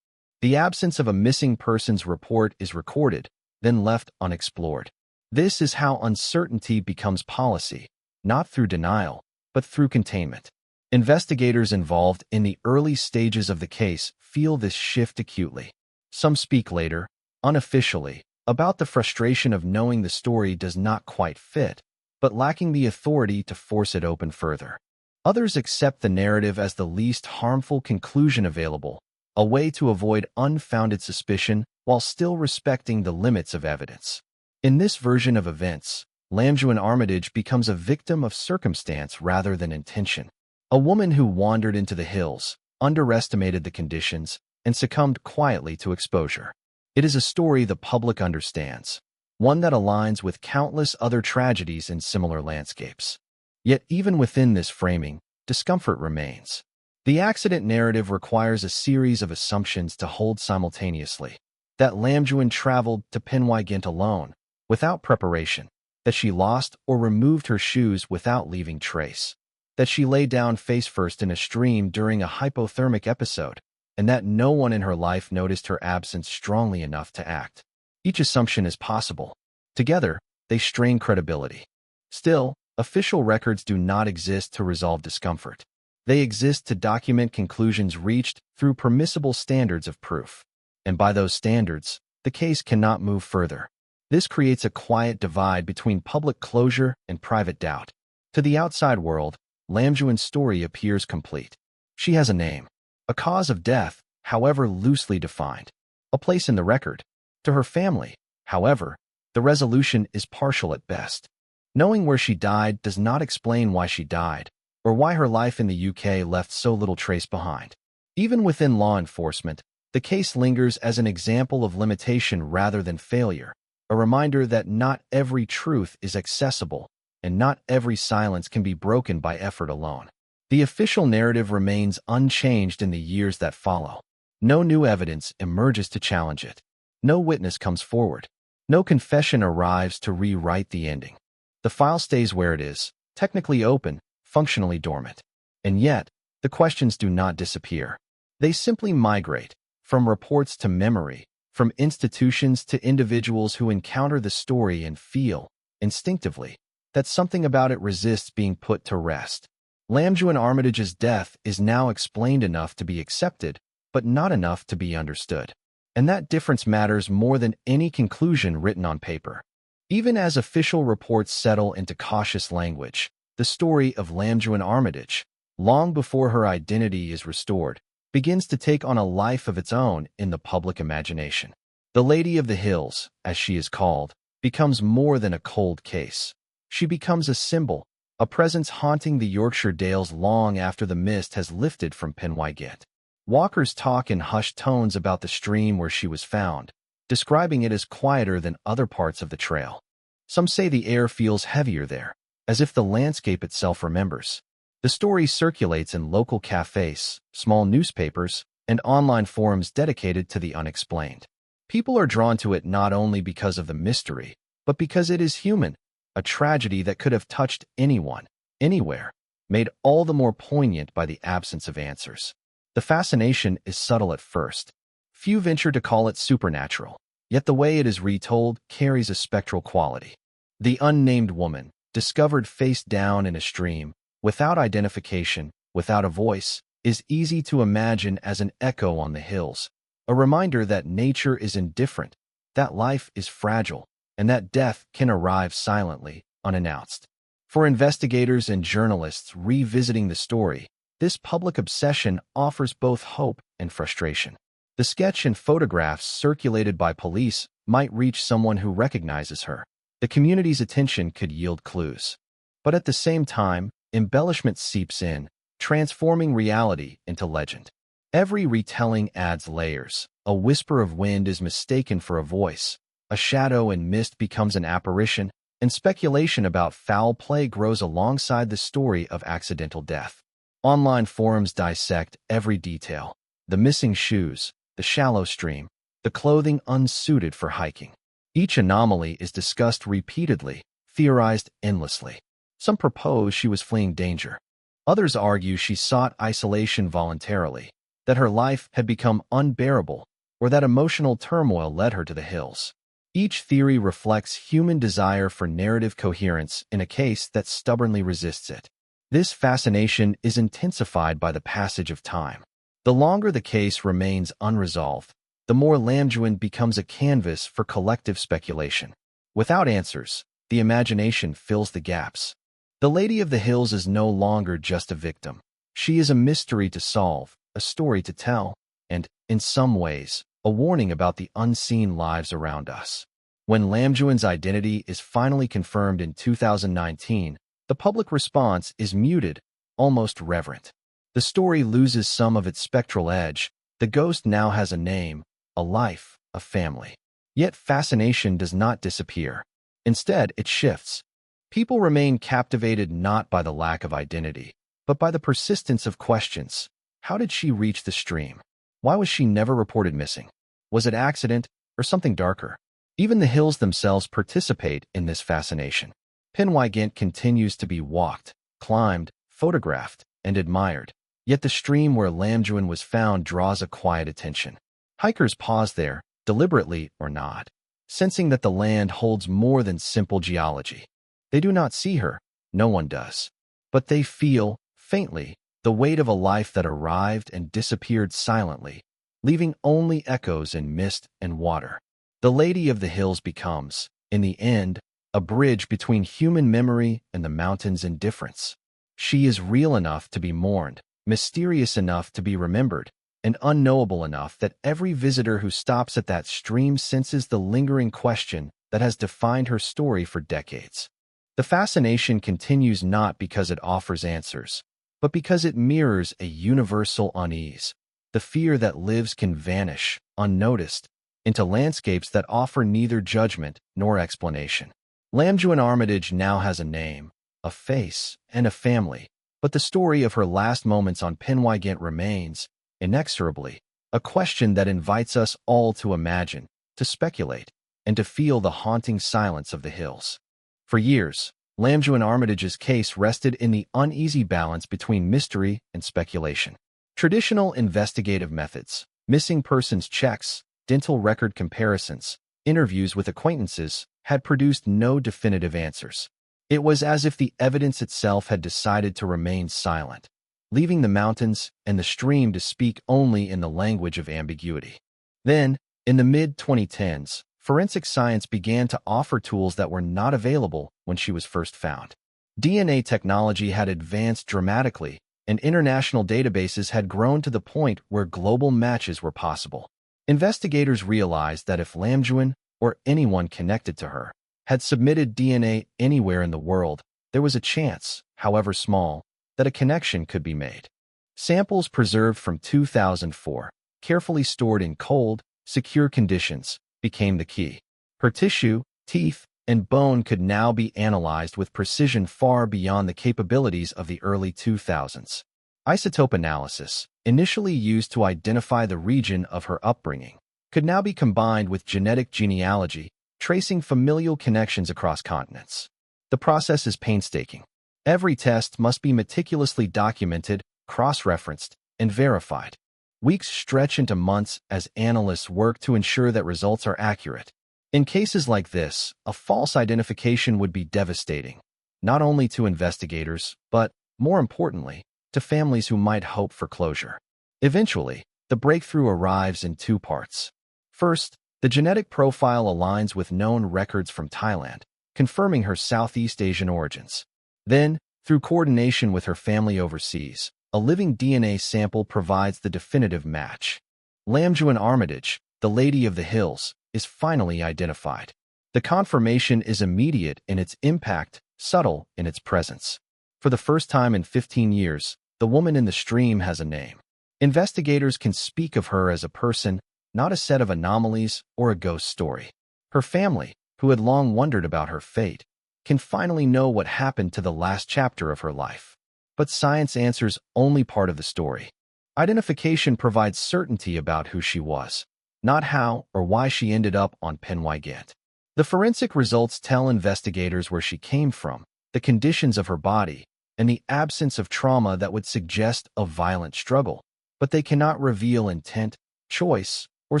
The absence of a missing persons report is recorded, then left unexplored. This is how uncertainty becomes policy, not through denial, but through containment. Investigators involved in the early stages of the case feel this shift acutely. Some speak later, unofficially, about the frustration of knowing the story does not quite fit, but lacking the authority to force it open further. Others accept the narrative as the least harmful conclusion available, a way to avoid unfounded suspicion while still respecting the limits of evidence. In this version of events, Lamduan Armitage becomes a victim of circumstance rather than intention. A woman who wandered into the hills, underestimated the conditions, and succumbed quietly to exposure. It is a story the public understands, one that aligns with countless other tragedies in similar landscapes. Yet even within this framing, discomfort remains. The accident narrative requires a series of assumptions to hold simultaneously. That Lamduan traveled to Pen-y-ghent alone, without preparation. That she lost or removed her shoes without leaving trace. That she lay down face first in a stream during a hypothermic episode, and that no one in her life noticed her absence strongly enough to act. Each assumption is possible. Together, they strain credibility. Still, official records do not exist to resolve discomfort. They exist to document conclusions reached through permissible standards of proof. And by those standards, the case cannot move further. This creates a quiet divide between public closure and private doubt. To the outside world, Lamduan's story appears complete. She has a name, a cause of death, however loosely defined, a place in the record. To her family, however, the resolution is partial at best. Knowing where she died does not explain why she died, or why her life in the UK left so little trace behind. Even within law enforcement, the case lingers as an example of limitation rather than failure, a reminder that not every truth is accessible, and not every silence can be broken by effort alone. The official narrative remains unchanged in the years that follow. No new evidence emerges to challenge it. No witness comes forward. No confession arrives to rewrite the ending. The file stays where it is, technically open, functionally dormant. And yet, the questions do not disappear. They simply migrate, from reports to memory, from institutions to individuals who encounter the story and feel, instinctively, that something about it resists being put to rest. Lamduan Armitage's death is now explained enough to be accepted, but not enough to be understood. And that difference matters more than any conclusion written on paper. Even as official reports settle into cautious language, the story of Lamduan Armitage, long before her identity is restored, begins to take on a life of its own in the public imagination. The Lady of the Hills, as she is called, becomes more than a cold case. She becomes a symbol, a presence haunting the Yorkshire Dales long after the mist has lifted from Pen-y-ghent. Walkers talk in hushed tones about the stream where she was found, describing it as quieter than other parts of the trail. Some say the air feels heavier there, as if the landscape itself remembers. The story circulates in local cafes, small newspapers, and online forums dedicated to the unexplained. People are drawn to it not only because of the mystery, but because it is human, a tragedy that could have touched anyone, anywhere, made all the more poignant by the absence of answers. The fascination is subtle at first. Few venture to call it supernatural, yet the way it is retold carries a spectral quality. The unnamed woman, discovered face down in a stream, without identification, without a voice, is easy to imagine as an echo on the hills, a reminder that nature is indifferent, that life is fragile, and that death can arrive silently, unannounced. For investigators and journalists revisiting the story, this public obsession offers both hope and frustration. The sketch and photographs circulated by police might reach someone who recognizes her. The community's attention could yield clues. But at the same time, embellishment seeps in, transforming reality into legend. Every retelling adds layers. A whisper of wind is mistaken for a voice. A shadow and mist becomes an apparition, and speculation about foul play grows alongside the story of accidental death. Online forums dissect every detail: the missing shoes, the shallow stream, the clothing unsuited for hiking. Each anomaly is discussed repeatedly, theorized endlessly. Some propose she was fleeing danger. Others argue she sought isolation voluntarily, that her life had become unbearable, or that emotional turmoil led her to the hills. Each theory reflects human desire for narrative coherence in a case that stubbornly resists it. This fascination is intensified by the passage of time. The longer the case remains unresolved, the more Lamduan becomes a canvas for collective speculation. Without answers, the imagination fills the gaps. The Lady of the Hills is no longer just a victim. She is a mystery to solve, a story to tell, and, in some ways, a warning about the unseen lives around us. When Lamduan's identity is finally confirmed in 2019, the public response is muted, almost reverent. The story loses some of its spectral edge. The ghost now has a name, a life, a family. Yet fascination does not disappear. Instead, it shifts. People remain captivated not by the lack of identity, but by the persistence of questions. How did she reach the stream? Why was she never reported missing? Was it accident, or something darker? Even the hills themselves participate in this fascination. Pen-y-ghent continues to be walked, climbed, photographed, and admired. Yet the stream where Lamduan was found draws a quiet attention. Hikers pause there, deliberately or not, sensing that the land holds more than simple geology. They do not see her, no one does. But they feel, faintly, the weight of a life that arrived and disappeared silently, leaving only echoes in mist and water. The Lady of the Hills becomes, in the end, a bridge between human memory and the mountain's indifference. She is real enough to be mourned, mysterious enough to be remembered, and unknowable enough that every visitor who stops at that stream senses the lingering question that has defined her story for decades. The fascination continues not because it offers answers, but because it mirrors a universal unease, the fear that lives can vanish, unnoticed, into landscapes that offer neither judgment nor explanation. Lamduan Armitage now has a name, a face, and a family, but the story of her last moments on Pen-y-ghent remains, inexorably, a question that invites us all to imagine, to speculate, and to feel the haunting silence of the hills. For years, Lamduan Armitage's case rested in the uneasy balance between mystery and speculation. Traditional investigative methods, missing persons checks, dental record comparisons, interviews with acquaintances, had produced no definitive answers. It was as if the evidence itself had decided to remain silent, leaving the mountains and the stream to speak only in the language of ambiguity. Then, in the mid-2010s, forensic science began to offer tools that were not available when she was first found. DNA technology had advanced dramatically, and international databases had grown to the point where global matches were possible. Investigators realized that if Lamduan, or anyone connected to her, had submitted DNA anywhere in the world, there was a chance, however small, that a connection could be made. Samples preserved from 2004, carefully stored in cold, secure conditions, became the key. Her tissue, teeth, and bone could now be analyzed with precision far beyond the capabilities of the early 2000s. Isotope analysis, initially used to identify the region of her upbringing, could now be combined with genetic genealogy, tracing familial connections across continents. The process is painstaking. Every test must be meticulously documented, cross-referenced, and verified. Weeks stretch into months as analysts work to ensure that results are accurate. In cases like this, a false identification would be devastating, not only to investigators, but, more importantly, to families who might hope for closure. Eventually, the breakthrough arrives in two parts. First, the genetic profile aligns with known records from Thailand, confirming her Southeast Asian origins. Then, through coordination with her family overseas, a living DNA sample provides the definitive match. Lamduan Armitage, the Lady of the Hills, is finally identified. The confirmation is immediate in its impact, subtle in its presence. For the first time in 15 years, the woman in the stream has a name. Investigators can speak of her as a person, not a set of anomalies or a ghost story. Her family, who had long wondered about her fate, can finally know what happened to the last chapter of her life. But science answers only part of the story. Identification provides certainty about who she was, not how or why she ended up on Pen-y-ghent. The forensic results tell investigators where she came from, the conditions of her body, and the absence of trauma that would suggest a violent struggle, but they cannot reveal intent, choice, or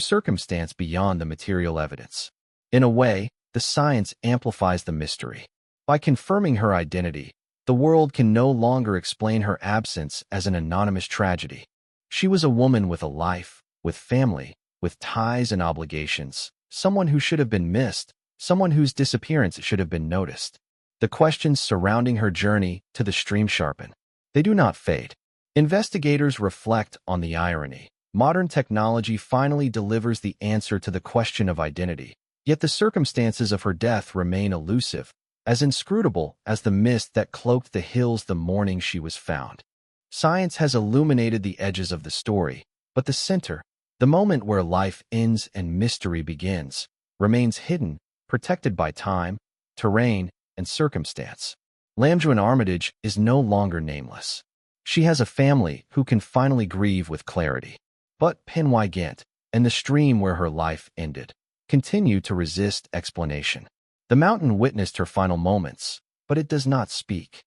circumstance beyond the material evidence. In a way, the science amplifies the mystery. By confirming her identity, the world can no longer explain her absence as an anonymous tragedy. She was a woman with a life, with family, with ties and obligations, someone who should have been missed, someone whose disappearance should have been noticed. The questions surrounding her journey to the stream sharpen. They do not fade. Investigators reflect on the irony. Modern technology finally delivers the answer to the question of identity, yet the circumstances of her death remain elusive, as inscrutable as the mist that cloaked the hills the morning she was found. Science has illuminated the edges of the story, but the center, the moment where life ends and mystery begins, remains hidden, protected by time, terrain, and circumstance. Lamduan Armitage is no longer nameless. She has a family who can finally grieve with clarity. But Pen-y-ghent, and the stream where her life ended, continue to resist explanation. The mountain witnessed her final moments, but it does not speak.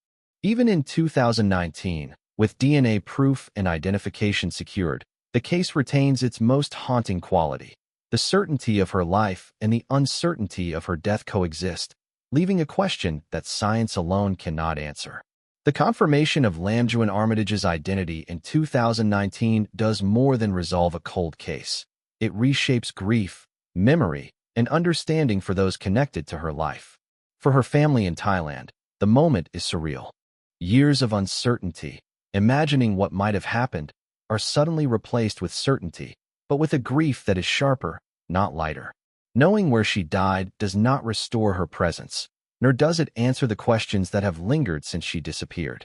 Even in 2019, with DNA proof and identification secured, the case retains its most haunting quality. The certainty of her life and the uncertainty of her death coexist, leaving a question that science alone cannot answer. The confirmation of Lamduan Armitage's identity in 2019 does more than resolve a cold case. It reshapes grief, memory, and understanding for those connected to her life. For her family in Thailand, the moment is surreal. Years of uncertainty, imagining what might have happened, are suddenly replaced with certainty, but with a grief that is sharper, not lighter. Knowing where she died does not restore her presence, nor does it answer the questions that have lingered since she disappeared.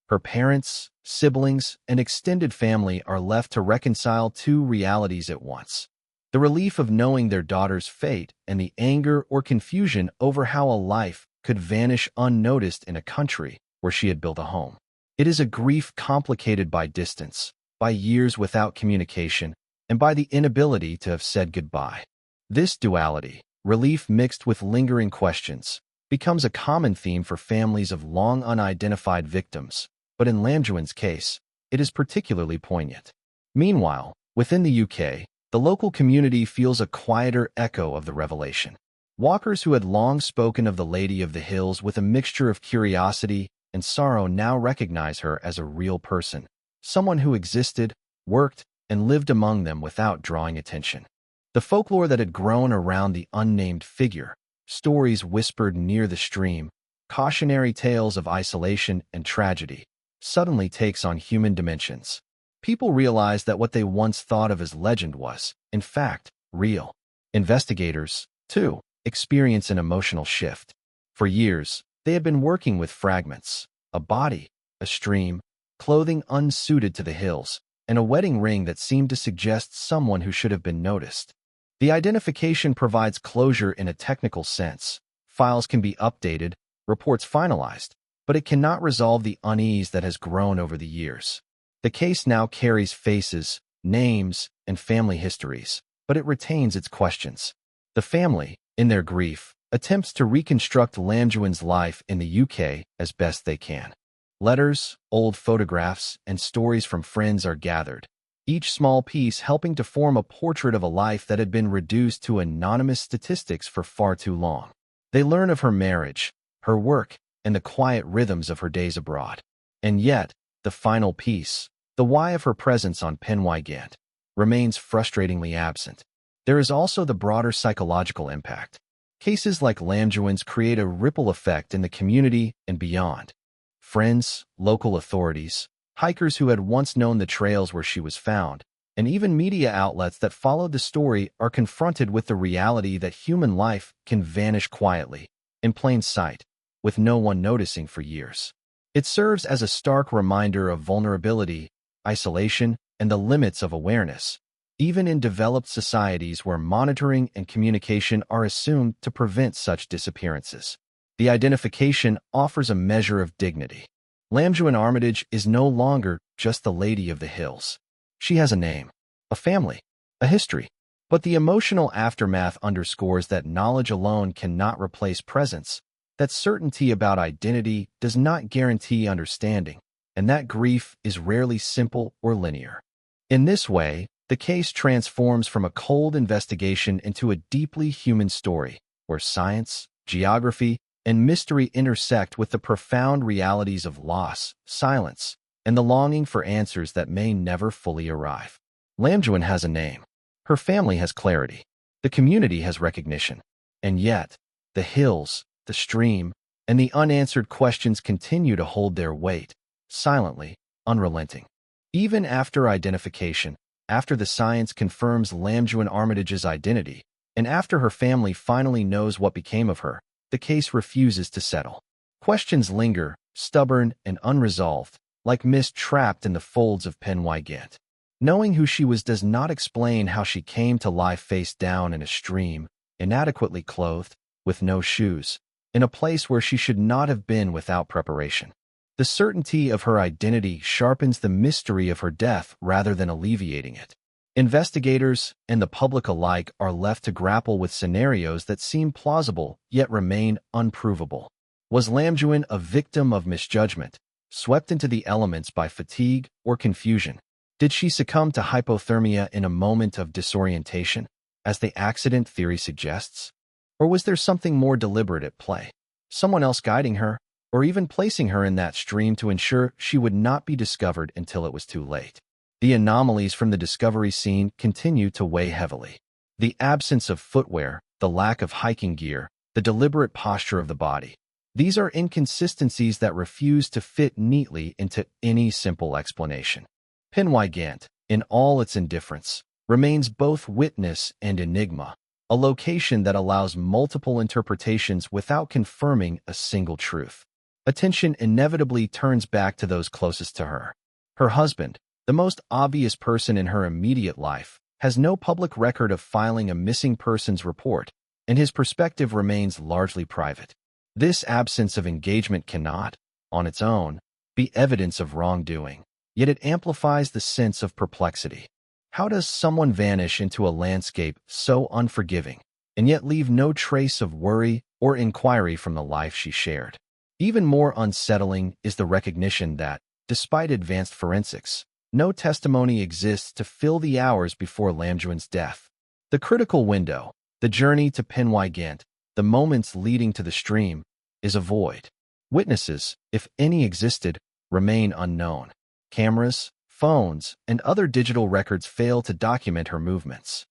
Her parents, siblings, and extended family are left to reconcile two realities at once: the relief of knowing their daughter's fate and the anger or confusion over how a life could vanish unnoticed in a country where she had built a home. It is a grief complicated by distance, by years without communication, and by the inability to have said goodbye. This duality, relief mixed with lingering questions, becomes a common theme for families of long unidentified victims, but in Lamduan's case, it is particularly poignant. Meanwhile, within the UK, the local community feels a quieter echo of the revelation. Walkers who had long spoken of the Lady of the Hills with a mixture of curiosity and sorrow now recognize her as a real person, someone who existed, worked, and lived among them without drawing attention. The folklore that had grown around the unnamed figure, stories whispered near the stream, cautionary tales of isolation and tragedy, suddenly takes on human dimensions. People realize that what they once thought of as legend was, in fact, real. Investigators, too, experience an emotional shift. For years, they had been working with fragments: a body, a stream, clothing unsuited to the hills, and a wedding ring that seemed to suggest someone who should have been noticed. The identification provides closure in a technical sense. Files can be updated, reports finalized, but it cannot resolve the unease that has grown over the years. The case now carries faces, names, and family histories, but it retains its questions. The family, in their grief, attempts to reconstruct Lamduan's life in the UK as best they can. Letters, old photographs, and stories from friends are gathered, each small piece helping to form a portrait of a life that had been reduced to anonymous statistics for far too long. They learn of her marriage, her work, and the quiet rhythms of her days abroad. And yet, the final piece, the why of her presence on Pen-y-ghent, remains frustratingly absent. There is also the broader psychological impact. Cases like Lamduan's create a ripple effect in the community and beyond. Friends, local authorities, hikers who had once known the trails where she was found, and even media outlets that followed the story are confronted with the reality that human life can vanish quietly, in plain sight, with no one noticing for years. It serves as a stark reminder of vulnerability, isolation, and the limits of awareness, even in developed societies where monitoring and communication are assumed to prevent such disappearances. The identification offers a measure of dignity. Lamduan Armitage is no longer just the Lady of the Hills. She has a name, a family, a history. But the emotional aftermath underscores that knowledge alone cannot replace presence, that certainty about identity does not guarantee understanding, and that grief is rarely simple or linear. In this way, the case transforms from a cold investigation into a deeply human story, where science, geography, and mystery intersect with the profound realities of loss, silence, and the longing for answers that may never fully arrive. Lamduan has a name. Her family has clarity. The community has recognition. And yet, the hills, the stream, and the unanswered questions continue to hold their weight, silently, unrelenting. Even after identification, after the science confirms Lamduan Armitage's identity, and after her family finally knows what became of her, the case refuses to settle. Questions linger, stubborn and unresolved, like mist trapped in the folds of Pen-y-ghent. Knowing who she was does not explain how she came to lie face down in a stream, inadequately clothed, with no shoes, in a place where she should not have been without preparation. The certainty of her identity sharpens the mystery of her death rather than alleviating it. Investigators and the public alike are left to grapple with scenarios that seem plausible yet remain unprovable. Was Lamduan a victim of misjudgment, swept into the elements by fatigue or confusion? Did she succumb to hypothermia in a moment of disorientation, as the accident theory suggests? Or was there something more deliberate at play? Someone else guiding her, or even placing her in that stream to ensure she would not be discovered until it was too late. The anomalies from the discovery scene continue to weigh heavily. The absence of footwear, the lack of hiking gear, the deliberate posture of the body. These are inconsistencies that refuse to fit neatly into any simple explanation. Pen-y-ghent, in all its indifference, remains both witness and enigma, a location that allows multiple interpretations without confirming a single truth. Attention inevitably turns back to those closest to her. Her husband, the most obvious person in her immediate life, has no public record of filing a missing persons report, and his perspective remains largely private. This absence of engagement cannot, on its own, be evidence of wrongdoing, yet it amplifies the sense of perplexity. How does someone vanish into a landscape so unforgiving, and yet leave no trace of worry or inquiry from the life she shared? Even more unsettling is the recognition that, despite advanced forensics, no testimony exists to fill the hours before Lamduan's death. The critical window, the journey to Pen-y-ghent, the moments leading to the stream, is a void. Witnesses, if any existed, remain unknown. Cameras, phones, and other digital records fail to document her movements.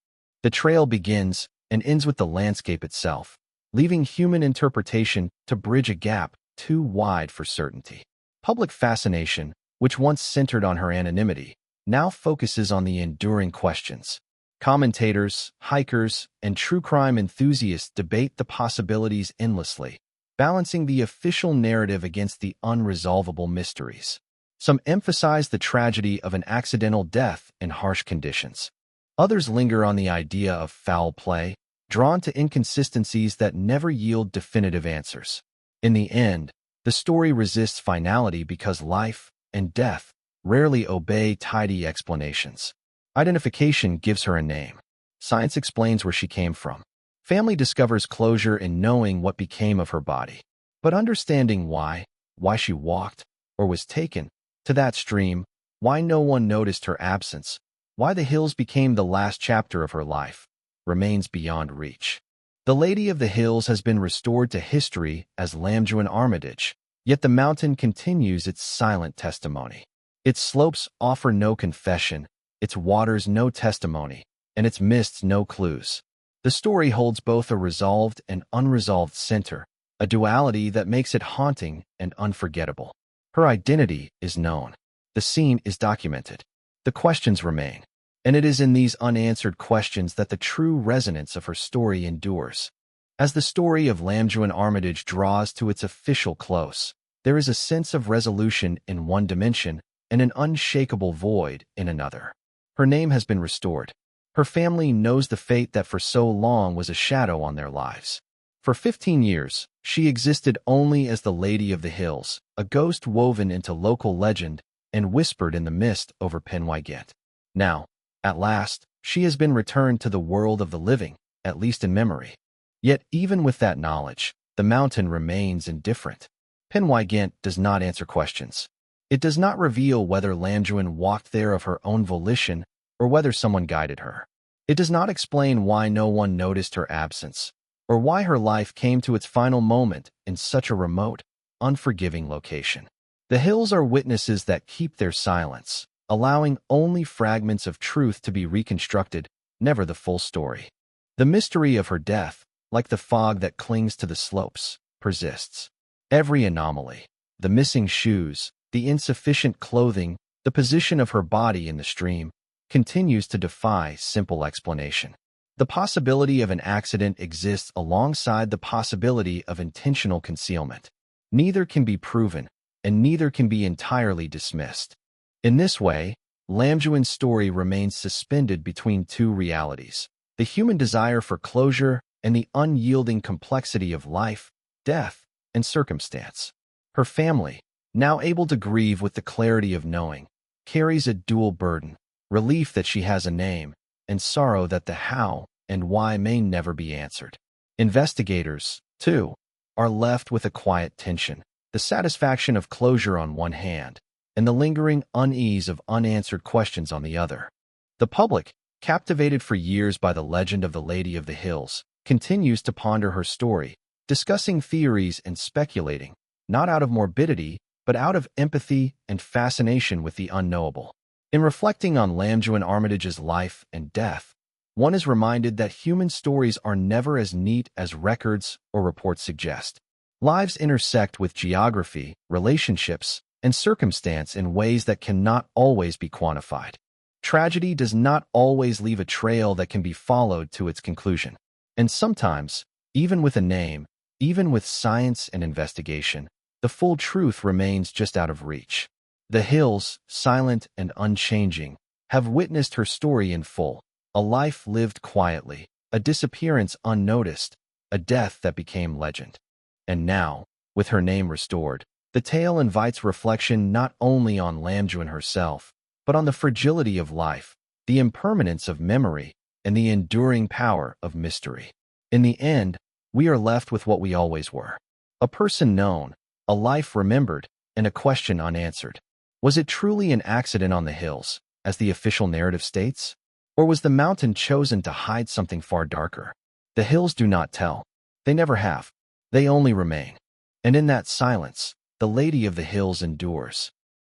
The trail begins and ends with the landscape itself, leaving human interpretation to bridge a gap too wide for certainty. Public fascination, which once centered on her anonymity, now focuses on the enduring questions. Commentators, hikers, and true crime enthusiasts debate the possibilities endlessly, balancing the official narrative against the unresolvable mysteries. Some emphasize the tragedy of an accidental death in harsh conditions. Others linger on the idea of foul play, drawn to inconsistencies that never yield definitive answers. In the end, the story resists finality because life and death rarely obey tidy explanations. Identification gives her a name. Science explains where she came from. Family discovers closure in knowing what became of her body. But understanding why she walked or was taken to that stream, why no one noticed her absence, why the hills became the last chapter of her life, remains beyond reach. The Lady of the Hills has been restored to history as Lamduan Armitage, yet the mountain continues its silent testimony. Its slopes offer no confession, its waters no testimony, and its mists no clues. The story holds both a resolved and unresolved center, a duality that makes it haunting and unforgettable. Her identity is known. The scene is documented. The questions remain. And it is in these unanswered questions that the true resonance of her story endures. As the story of Lamduan Armitage draws to its official close, there is a sense of resolution in one dimension and an unshakable void in another. Her name has been restored. Her family knows the fate that for so long was a shadow on their lives. For 15 years, she existed only as the Lady of the Hills, a ghost woven into local legend and whispered in the mist over Pen-y-ghent. Now, at last, she has been returned to the world of the living, at least in memory. Yet even with that knowledge, the mountain remains indifferent. Pen-y-ghent does not answer questions. It does not reveal whether Lamduan walked there of her own volition or whether someone guided her. It does not explain why no one noticed her absence, or why her life came to its final moment in such a remote, unforgiving location. The hills are witnesses that keep their silence, allowing only fragments of truth to be reconstructed, never the full story. The mystery of her death, like the fog that clings to the slopes, persists. Every anomaly, the missing shoes, the insufficient clothing, the position of her body in the stream, continues to defy simple explanation. The possibility of an accident exists alongside the possibility of intentional concealment. Neither can be proven, and neither can be entirely dismissed. In this way, Lamduan's story remains suspended between two realities: the human desire for closure and the unyielding complexity of life, death, and circumstance. Her family, now able to grieve with the clarity of knowing, carries a dual burden: relief that she has a name, and sorrow that the how and why may never be answered. Investigators, too, are left with a quiet tension, the satisfaction of closure on one hand, and the lingering unease of unanswered questions on the other. The public, captivated for years by the legend of the Lady of the Hills, continues to ponder her story, discussing theories and speculating, not out of morbidity, but out of empathy and fascination with the unknowable. In reflecting on Lamduan Armitage's life and death, one is reminded that human stories are never as neat as records or reports suggest. Lives intersect with geography, relationships, and circumstance in ways that cannot always be quantified. Tragedy does not always leave a trail that can be followed to its conclusion. And sometimes, even with a name, even with science and investigation, the full truth remains just out of reach. The hills, silent and unchanging, have witnessed her story in full. A life lived quietly, a disappearance unnoticed, a death that became legend. And now, with her name restored, the tale invites reflection not only on Lamduan herself, but on the fragility of life, the impermanence of memory, and the enduring power of mystery. In the end, we are left with what we always were: a person known, a life remembered, and a question unanswered. Was it truly an accident on the hills, as the official narrative states? Or was the mountain chosen to hide something far darker? The hills do not tell. They never have. They only remain. And in that silence, the Lady of the Hills endures.